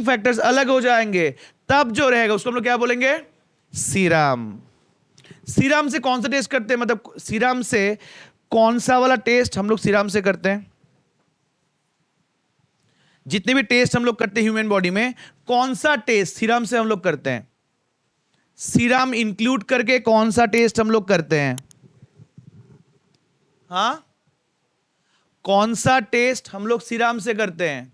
फैक्टर्स अलग हो जाएंगे, तब जो रहेगा उसको हम लोग क्या बोलेंगे? सीरम। सीरम से कौन सा टेस्ट करते हैं? मतलब सीरम से कौन सा वाला टेस्ट हम लोग सीरम से करते हैं? जितने भी टेस्ट हम लोग करते हैं ह्यूमन बॉडी में, कौन सा टेस्ट सीरम से हम लोग करते हैं? सीरम इंक्लूड करके कौन सा टेस्ट हम लोग करते हैं? हाँ, कौन सा टेस्ट हम लोग सीरम से करते हैं?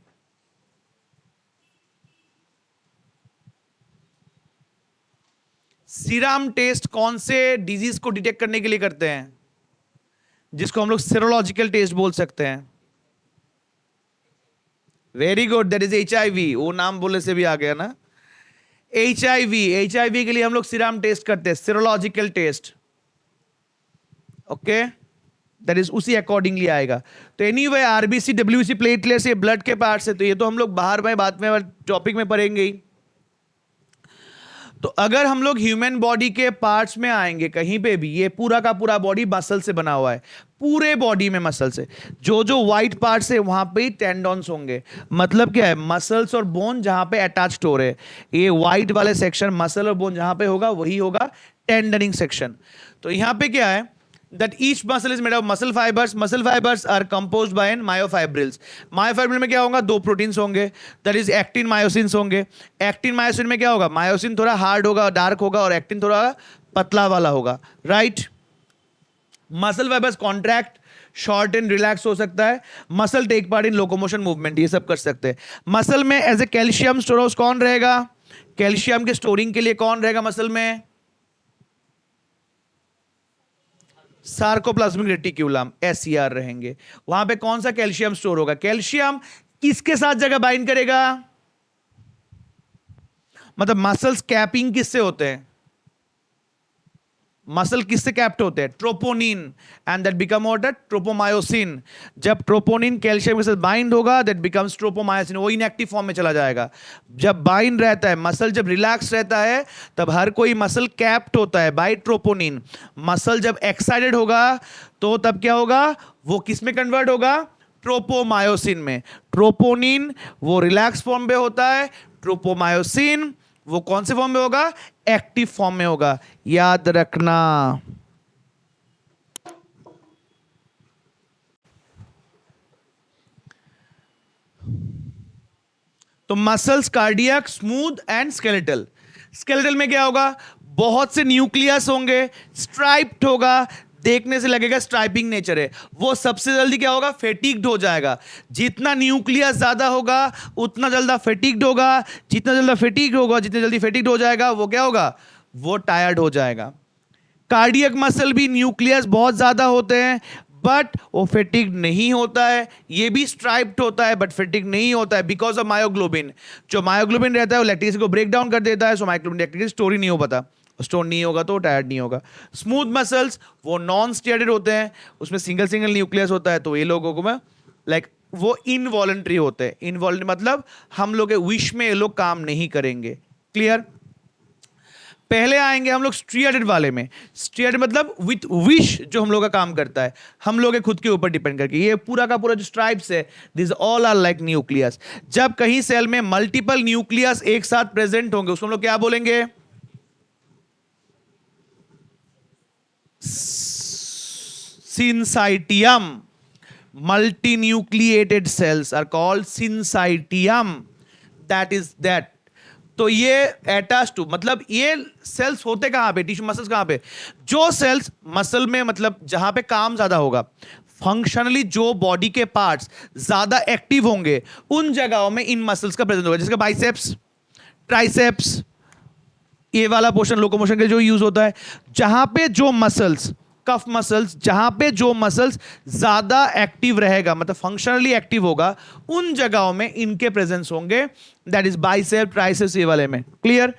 सीरम टेस्ट कौन से डिजीज को डिटेक्ट करने के लिए करते हैं? जिसको हम लोग सेरोलॉजिकल टेस्ट बोल सकते हैं। Very good, that is HIV। वो नाम बोलने से भी आ गया ना। HIV के लिए हम लोग सीरम टेस्ट करते हैं, serological test. Okay, that is उसी अकॉर्डिंगली आएगा। तो एनीवे RBC WBC प्लेटलेट्स ये ब्लड के पार्ट्स है, तो ये तो हम लोग बाहर में बाद में टॉपिक में पढ़ेंगे ही। तो अगर हम लोग ह्यूमन बॉडी के पार्ट्स में आएंगे कहीं पे भी, ये पूरा का पूरा बॉडी मसल से बना हुआ है, पूरे बॉडी में मसल से। जो जो व्हाइट पार्ट्स है वहां पे टेंडॉन्स होंगे। मतलब क्या है, मसल्स और बोन जहां पे अटैच्ड हो रहे हैं, ये व्हाइट वाले सेक्शन मसल और बोन जहां पे होगा वही होगा टेंडनिंग सेक्शन। तो यहां पे क्या है, that each muscle is made of muscle fibers. Muscle fibers are composed by myofibrils. myofibril में क्या होगा, दो प्रोटीन्स होंगे, that is एक्टिन मायोसिन्स होंगे। एक्टिन मायोसिन में क्या होगा, मायोसिन थोड़ा हार्ड होगा, डार्क होगा, और एक्टिन थोड़ा पतला वाला होगा, right. Muscle fibres contract, short and relax हो सकता है। Muscle take part in locomotion movement, ये सब कर सकते हैं। मसल में एज ए कैल्शियम स्टोर कौन रहेगा, कैल्शियम के स्टोरिंग के लिए कौन रहेगा मसल में, सार्कोप्लाज्मिक रेटिक्यूलम SCR रहेंगे। वहां पे कौन सा कैल्शियम स्टोर होगा, कैल्शियम किसके साथ जगह बाइंड करेगा, मतलब मसल्स कैपिंग किससे होते हैं, मसल किससे कैप्ट होते हैं, troponin, and that become what, tropomyosin. जब ट्रोपोनिन कैल्शियम के साथ बाइंड होगा दैट बिकम्स ट्रोपोमायोसिन, वो इनएक्टिव फॉर्म में चला जाएगा। जब बाइंड रहता है मसल, जब रिलैक्स रहता है तब हर कोई मसल कैप्ट होता है बाय ट्रोपोनिन। मसल जब एक्साइटेड होगा तो तब क्या होगा, वो किस में कन्वर्ट होगा, ट्रोपोमायोसिन में। ट्रोपोनिन वो रिलैक्स फॉर्म में होता है, ट्रोपोमायोसिन वो कौन से फॉर्म में होगा, एक्टिव फॉर्म में होगा, याद रखना। तो muscles cardiac, smooth and skeletal. Skeletal में क्या होगा, बहुत से न्यूक्लियस होंगे, स्ट्राइप्ड होगा, देखने से लगेगा स्ट्राइपिंग नेचर है। वो सबसे जल्दी क्या होगा, फेटिग्ड हो जाएगा। जितना न्यूक्लियस ज्यादा होगा उतना जल्दी फेटिग्ड होगा, जितना जल्दी फेटिग्ड होगा, जितने जल्दी फेटिग्ड हो जाएगा वो क्या होगा, वो टायर्ड हो जाएगा। कार्डियक मसल भी न्यूक्लियस बहुत ज्यादा होते हैं बट वो फेटिग्ड नहीं होता है, ये भी स्ट्राइप्ड होता है बट फेटिग्ड नहीं होता है बिकॉज ऑफ मायोग्लोबिन। जो मायोग्लोबिन रहता है वो लैक्टिक एसिड को ब्रेक डाउन कर देता है, सो मायोग्लोबिन लैक्टिक एसिड स्टोर ही नहीं हो पाता, स्टोर नहीं होगा तो टायर्ड नहीं होगा। स्मूथ मसल्स वो नॉन स्टेटेड होते हैं, उसमें सिंगल सिंगल न्यूक्लियस होता है, तो ये लोगों को मैं लाइक वो इनवॉलंटरी होते हैं। इनवॉलंटरी मतलब हम लोग के विश में ये लोग काम नहीं करेंगे, क्लियर। पहले आएंगे हम लोग स्ट्रिएटेड वाले में। स्ट्रिएटेड मतलब विथ विश जो हम लोग का काम करता है, हम लोग के खुद के ऊपर डिपेंड करके। ये पूरा का पूरा जो स्ट्राइप्स है this all are like nucleus. जब कहीं सेल में मल्टीपल न्यूक्लियस एक साथ प्रेजेंट होंगे उसको हम लोग क्या बोलेंगे, syncytium. Multinucleated cells are called syncytium. That is that. तो ये अटैच टू मतलब ये सेल्स होते कहां पे, टिश्यू मसल्स कहां पे, जो सेल्स मसल में मतलब जहां पे काम ज्यादा होगा, फंक्शनली जो बॉडी के पार्ट्स ज्यादा एक्टिव होंगे उन जगहों में इन मसल्स का प्रेजेंट होगा। जैसे बाइसेप्स, ट्राइसेप्स, ये वाला पोर्शन लोकोमोशन के जो यूज होता है। जहां पे जो मसल्स, कफ मसल्स, जहां पे जो मसल्स ज्यादा एक्टिव रहेगा मतलब फंक्शनली एक्टिव होगा उन जगहों में इनके प्रेजेंस होंगे, दैट इज बाइसेप, ट्राइसेप्स, ये वाले में, क्लियर।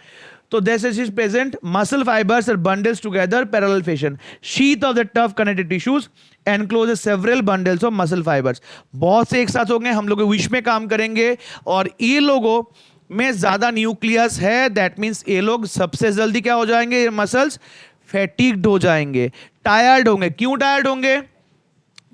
तो this is present muscle fibres are bundles together parallel fashion, sheath of the tough connected tissues encloses several bundles of muscle fibres. बहुत से एक साथ होंगे, हम लोग विश में काम करेंगे और ये लोगों में ज्यादा न्यूक्लियस है, दैट मींस ये लोग सबसे जल्दी क्या हो जाएंगे, मसल्स फैटिग्ड हो जाएंगे, टायर्ड होंगे। क्यों टायर्ड होंगे,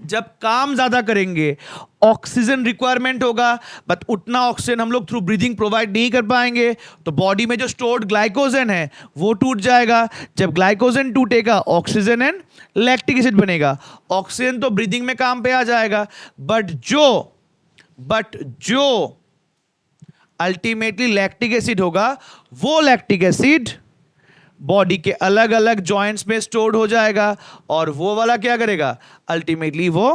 जब काम ज्यादा करेंगे ऑक्सीजन रिक्वायरमेंट होगा बट उतना ऑक्सीजन हम लोग थ्रू ब्रीदिंग प्रोवाइड नहीं कर पाएंगे, तो बॉडी में जो स्टोर्ड ग्लाइकोजन है वो टूट जाएगा। जब ग्लाइकोजन टूटेगा ऑक्सीजन एंड लैक्टिक एसिड बनेगा, ऑक्सीजन तो ब्रीदिंग में काम पे आ जाएगा बट जो अल्टीमेटली लैक्टिक एसिड होगा वो लैक्टिक एसिड बॉडी के अलग अलग जॉइंट्स में स्टोर्ड हो जाएगा और वो वाला क्या करेगा, अल्टीमेटली वो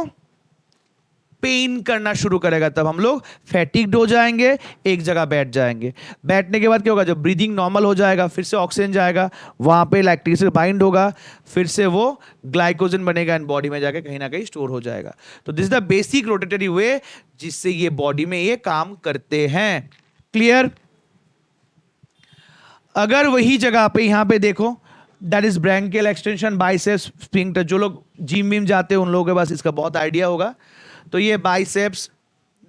पेन करना शुरू करेगा, तब हम लोग फैटिग्ड हो जाएंगे, एक जगह बैठ जाएंगे। बैठने के बाद क्या होगा, जब ब्रीदिंग नॉर्मल हो जाएगा, फिर से ऑक्सीजन जाएगा, वहां पे लैक्टिक एसिड बाइंड होगा, फिर से वो ग्लाइकोजन बनेगा एंड बॉडी में जाके कहीं ना कहीं स्टोर हो जाएगा। तो this is the basic rotatory way जिससे ये बॉडी में ये काम करते हैं। क्लियर? अगर वही जगह पे यहां पे देखो, that is branchial extension, biceps, sphincter. जो लोग जिम विम जाते हैं उन लोगों के पास इसका बहुत आइडिया होगा। तो ये बाइसेप्स,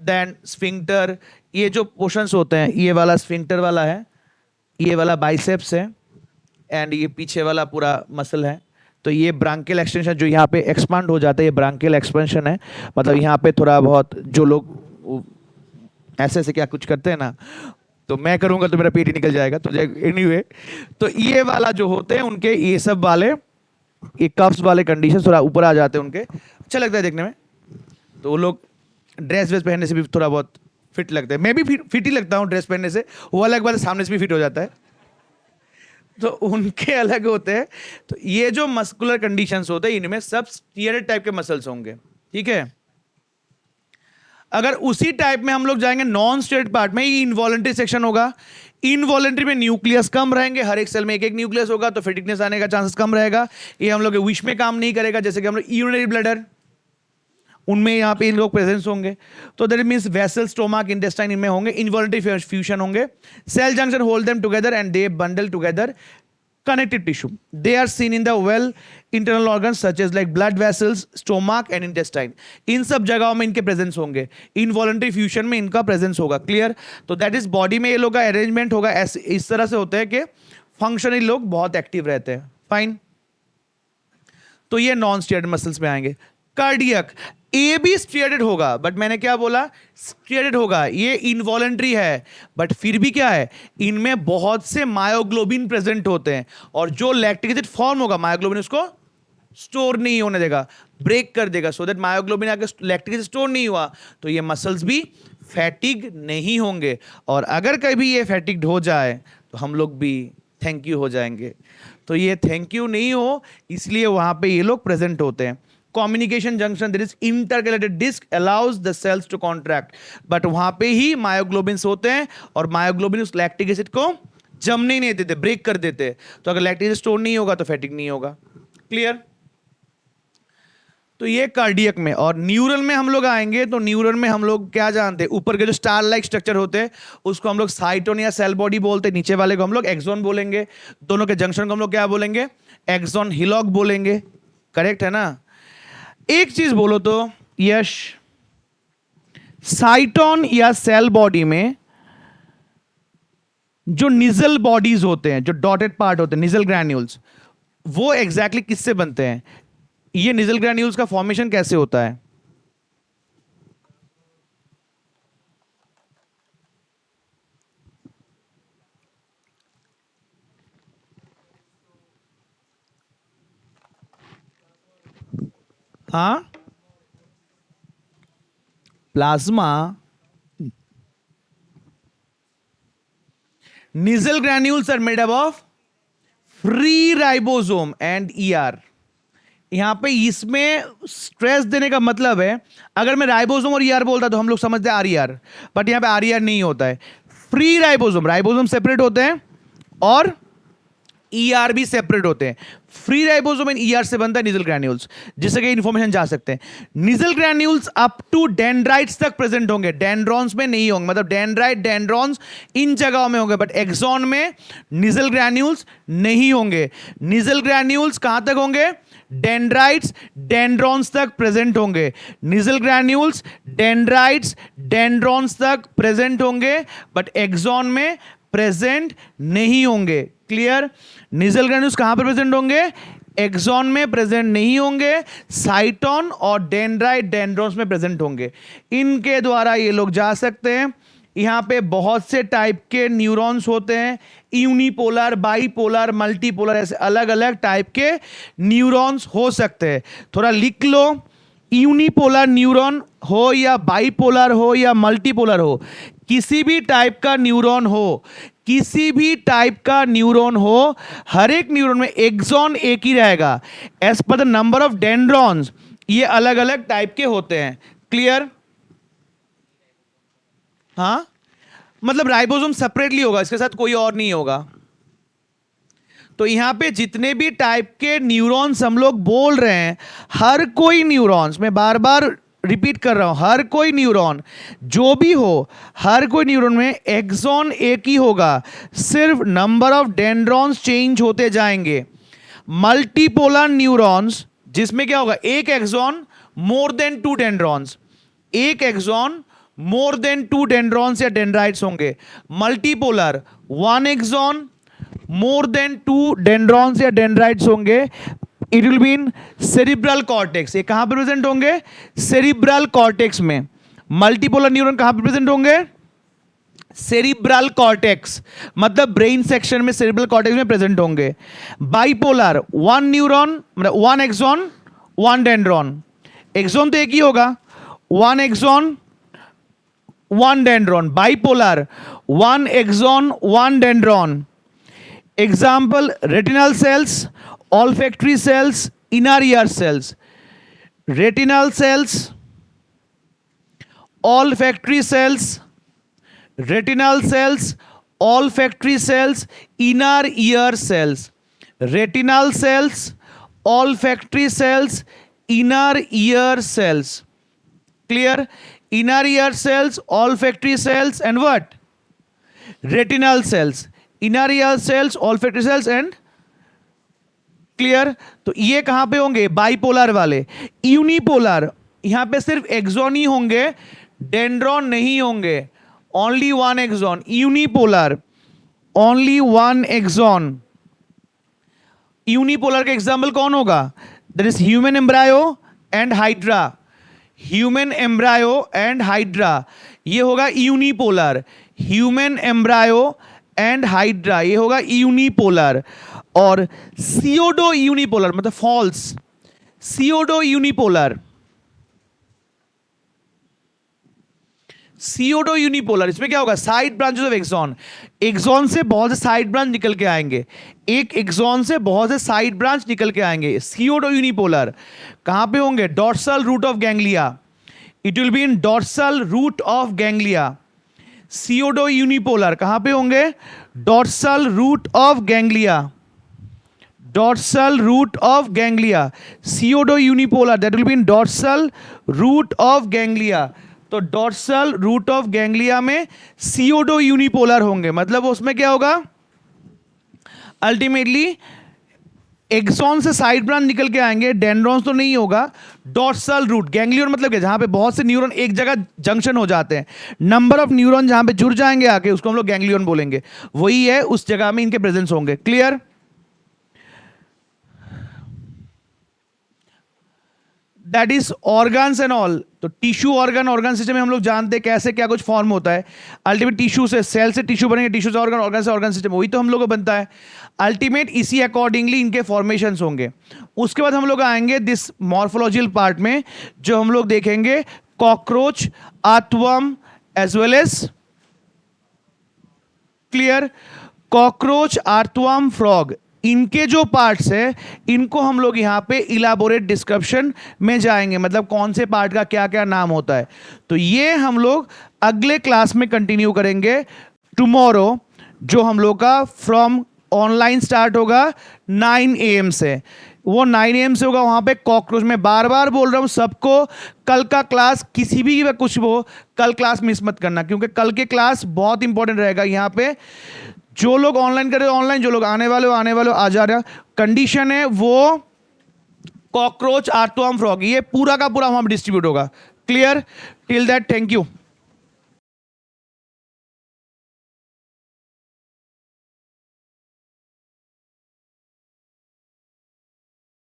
देन स्फिंक्टर, ये जो पोर्शंस होते हैं, ये वाला स्फिंक्टर वाला है, ये वाला बाइसेप्स है, एंड ये पीछे वाला पूरा मसल है। तो ये ब्रांकियल एक्सटेंशन जो यहाँ पे एक्सपांड हो जाता है, ये ब्रांकियल एक्सपेंशन है। मतलब यहाँ पे थोड़ा बहुत जो लोग ऐसे ऐसे क्या कुछ करते हैं ना, तो मैं करूंगा तो मेरा पेट ही निकल जाएगा। तो एनीवे, तो ये वाला जो होते हैं उनके ये सब वाले, ये कफ्स वाले कंडीशन थोड़ा ऊपर आ जाते हैं उनके, अच्छा लगता है देखने में। तो वो लोग ड्रेस वेस पहनने से भी थोड़ा बहुत फिट लगते हैं। मैं भी फिट ही लगता हूँ ड्रेस पहनने से, वो अलग बात है, सामने से भी फिट हो जाता है, तो उनके अलग होते हैं। तो ये जो मस्कुलर कंडीशंस होते हैं इनमें सब स्टीयरेड टाइप के मसल्स होंगे, ठीक है। अगर उसी टाइप में हम लोग जाएंगे नॉन स्टेट पार्ट में, ये इनवॉलंटरी सेक्शन होगा। इनवॉलंटरी में न्यूक्लियस कम रहेंगे, हर एक सेल में एक एक न्यूक्लियस होगा, तो फेटिकनेस आने का चांसेस कम रहेगा। ये हम लोग के विश में काम नहीं करेगा, जैसे कि हम लोग यूरिनरी ब्लैडर, उनमें यहाँ पे इन लोग प्रेजेंस होंगे। तो that means vessel, stomach, intestine इनमें होंगे, इनवॉलंटरी फ्यूजन होंगे। Cell junction hold them together and they bundle together connective tissue. They are seen in the well internal organs such as like blood vessels, stomach and intestine. इन सब जगहों में इनके presence होंगे, involuntary fusion में इनका presence होगा। Clear? तो that is body में ये लोग का अरेंजमेंट होगा ऐसे, इस तरह से होता है कि फंक्शनली लोग बहुत एक्टिव रहते हैं। फाइन। तो ये नॉन स्टीयर्ड मसल्स में आएंगे। कार्डियक, ये भी स्टीयर्ड होगा, बट मैंने क्या बोला, स्टीयर्ड होगा। ये इनवॉलंटरी है, बट फिर भी क्या है, इनमें बहुत से मायोग्लोबिन प्रेजेंट होते हैं, और जो लैक्टिक एसिड फॉर्म होगा मायोग्लोबिन उसको स्टोर नहीं होने देगा, ब्रेक कर देगा, सो दैट मायोग्लोबिन आके लैक्टिक एसिड स्टोर नहीं हुआ, तो ये मसल्स भी फैटिग नहीं होंगे। और अगर कभी ये फैटिग्ड हो जाए तो हम लोग भी थैंक यू हो जाएंगे। तो ये थैंक यू नहीं हो, इसलिए वहां पे ये लोग प्रेजेंट होते हैं। communication junction, there is intercalated disc allows the cells to contract, but वहां पे ही मायोग्लोबिन होते हैं, और मायोग्लोबिन उस लैक्टिक एसिड को जमने ही नहीं देते, ब्रेक कर देते। तो अगर लैक्टिक एसिड स्टोर नहीं होगा तो फैटिग नहीं होगा। क्लियर? तो ये कार्डियक में। और न्यूरल में हम लोग आएंगे, तो न्यूरल में हम लोग क्या जानते हैं, ऊपर के जो स्टार लाइक स्ट्रक्चर होते हैं उसको हम लोग साइटोन या सेल बॉडी बोलते हैं, नीचे वाले को हम लोग एक्सोन बोलेंगे, दोनों के जंक्शन को हम लोग क्या बोलेंगे, एक्सोन हिलॉक बोलेंगे। करेक्ट है ना? एक चीज बोलो तो यश, साइटोन या सेल बॉडी में जो निजल बॉडीज होते हैं, जो डॉटेड पार्ट होते हैं, निजल ग्रैन्यूल्स, वो एग्जैक्टली किससे बनते हैं? ये निजल ग्रैन्यूल्स का फॉर्मेशन कैसे होता है? हाँ, plasma, Nissl granules are made up of free ribosome and ER. यहां पे इसमें स्ट्रेस देने का मतलब है, अगर मैं राइबोसोम और ईआर बोलता तो हम लोग समझते हैं आरईआर, बट यहां पे आरईआर नहीं होता है। फ्री राइबोसोम, राइबोसोम सेपरेट होते हैं और ईआर भी सेपरेट होते हैं। फ्री राइबोसोम एंड ईआर से बनता है निजल ग्रैन्यूल्स, जिससे कि इंफॉर्मेशन जा सकते हैं। Nissl granules up to dendrites तक प्रेजेंट होंगे, डेंड्रॉन्स में नहीं होंगे, मतलब डेंड्राइट, डेंड्रॉन्स इन जगहों में होंगे, बट एक्सॉन में निजल ग्रैन्यूल्स नहीं होंगे। निजल ग्रैन्यूल्स कहां तक होंगे? डेंड्राइट्स, डेंड्रॉन्स तक प्रेजेंट होंगे। निजल ग्रैन्यूल्स डेंड्राइट्स, डेंड्रॉन्स तक प्रेजेंट होंगे, बट एक्सॉन में प्रेजेंट नहीं होंगे। क्लियर? निजल ग्रैन्यूल्स कहां पर प्रेजेंट होंगे? एक्सॉन में प्रेजेंट नहीं होंगे, साइटोन और डेंड्राइट, डेंड्रॉन्स में प्रेजेंट होंगे। इनके द्वारा ये लोग जा सकते हैं। यहां पे बहुत से टाइप के न्यूरॉन्स होते हैं, यूनिपोलर, बाईपोलर, मल्टीपोलर, ऐसे अलग अलग टाइप के न्यूरॉन्स हो सकते हैं। थोड़ा लिख लो, यूनिपोलर न्यूरॉन हो या बाईपोलर हो या मल्टीपोलर हो, किसी भी टाइप का न्यूरॉन हो, किसी भी टाइप का न्यूरॉन हो, हर एक न्यूरॉन में एक्सॉन एक ही रहेगा। As per the number of dendrons ये अलग अलग टाइप के होते हैं। क्लियर? हाँ, मतलब राइबोसोम सेपरेटली होगा, इसके साथ कोई और नहीं होगा। तो यहां पे जितने भी टाइप के न्यूरॉन्स हम लोग बोल रहे हैं, हर कोई न्यूरॉन्स, मैं बार बार रिपीट कर रहा हूं, हर कोई न्यूरॉन जो भी हो, हर कोई न्यूरॉन में एक्सॉन एक ही होगा, सिर्फ नंबर ऑफ डेंड्रॉन्स चेंज होते जाएंगे। मल्टीपोलर न्यूरॉन्स जिसमें क्या होगा, एक एक्सॉन मोर देन 2 डेंड्रॉन्स, एक एक्सॉन मोर देन 2 डेंड्रॉन्स या डेंड्राइट्स होंगे। Multipolar 1 axon more than 2 dendrons या डेंड्राइट्स होंगे। It will be in cerebral cortex. ये कहां पर प्रेजेंट होंगे, सेरिब्रल कॉर्टेक्स में। मल्टीपोलर न्यूरॉन कहां पर प्रेजेंट होंगे, सेरिब्रल कॉर्टेक्स, मतलब ब्रेन सेक्शन में सेरिब्रल कॉर्टेक्स में प्रेजेंट होंगे। बाइपोलर 1 न्यूरॉन मतलब 1 एक्सॉन 1 डेंड्रॉन, एक्सॉन तो एक ही होगा, 1 axon 1 dendron. Bipolar 1 axon 1 dendron. Example, retinal cells, olfactory cells, inner ear cells. Retinal cells, olfactory cells, retinal cells, olfactory cells, inner ear cells. Retinal cells, olfactory cells, inner ear cells. Clear? Inner ear cells, olfactory cells, and what? Retinal cells. Inner ear cells, olfactory cells and clear. तो ये कहां पे होंगे, bipolar वाले। Unipolar यहां पे सिर्फ axon ही होंगे, डेंड्रॉन नहीं होंगे, only 1 axon. Unipolar only 1 axon. Unipolar का एग्जांपल कौन होगा, that is human embryo and hydra. Human embryo and hydra, ये होगा unipolar. Human embryo and hydra, ये होगा यूनिपोलर। और सीओडो यूनिपोलर मतलब false, pseudo unipolar, pseudo unipolar, इसमें क्या होगा, side branches of axon. Axon से बहुत से साइड ब्रांच निकल के आएंगे, एक एक्सॉन से बहुत से साइड ब्रांच निकल के आएंगे। सीओडो यूनिपोलर कहां पे होंगे, dorsal root of ganglia. It will be in dorsal root of ganglia. Pseudo unipolar कहां पे होंगे, dorsal root of ganglia, dorsal root of ganglia. Pseudo unipolar that will be in dorsal root of ganglia. तो dorsal root of ganglia में pseudo unipolar होंगे, मतलब उसमें क्या होगा, अल्टीमेटली एक्सॉन से साइड ब्रांच निकल के आएंगे, डेंड्रॉन्स तो नहीं होगा। डॉर्सल रूट, गैंग्लियन मतलब क्या, जहां पे बहुत से न्यूरॉन एक जगह जंक्शन हो जाते हैं, नंबर ऑफ न्यूरॉन जहां पे जुड़ जाएंगे आके, उसको हम लोग गैंग्लियन बोलेंगे, वही है, उस जगह में इनके प्रेजेंस होंगे। Clear? That is organs and all. तो टिश्यू ऑर्गन, ऑर्गन सिस्टम में हम लोग जानते हैं कैसे क्या कुछ फॉर्म होता है। अल्टीमेट टिश्यू से, सेल से टिश्यू बनेंगे, टिश्यू से ऑर्गन, ऑर्गन से ऑर्गन सिस्टम, वही तो हम लोग को बनता है। अल्टीमेट इसी अकॉर्डिंगली इनके फॉर्मेशंस होंगे। उसके बाद हम लोग आएंगे दिस मॉर्फोलॉजिकल पार्ट में, जो हम लोग देखेंगे cockroach, earthworm as well as, clear, cockroach, earthworm, frog, इनके जो पार्ट्स है इनको हम लोग यहाँ पे इलाबोरेट डिस्क्रिप्शन में जाएंगे, मतलब कौन से पार्ट का क्या क्या नाम होता है। तो ये हम लोग अगले क्लास में कंटिन्यू करेंगे टुमारो, जो हम लोग का फ्रॉम ऑनलाइन स्टार्ट होगा 9 AM से। वो 9 AM से होगा वहाँ पे कॉकरोच। मैं बार बार बोल रहा हूँ सबको, कल का क्लास किसी भी कुछ हो, कल क्लास मिस मत करना, क्योंकि कल के क्लास बहुत इंपॉर्टेंट रहेगा। यहाँ पे जो लोग ऑनलाइन कर रहे हो ऑनलाइन, जो लोग आने वाले हो आ जा रहे हो। कंडीशन है वो कॉकरोच, आर्टवर्म, फ्रॉग, ये पूरा का पूरा वहाँ डिस्ट्रीब्यूट होगा। Clear? Till that, thank you.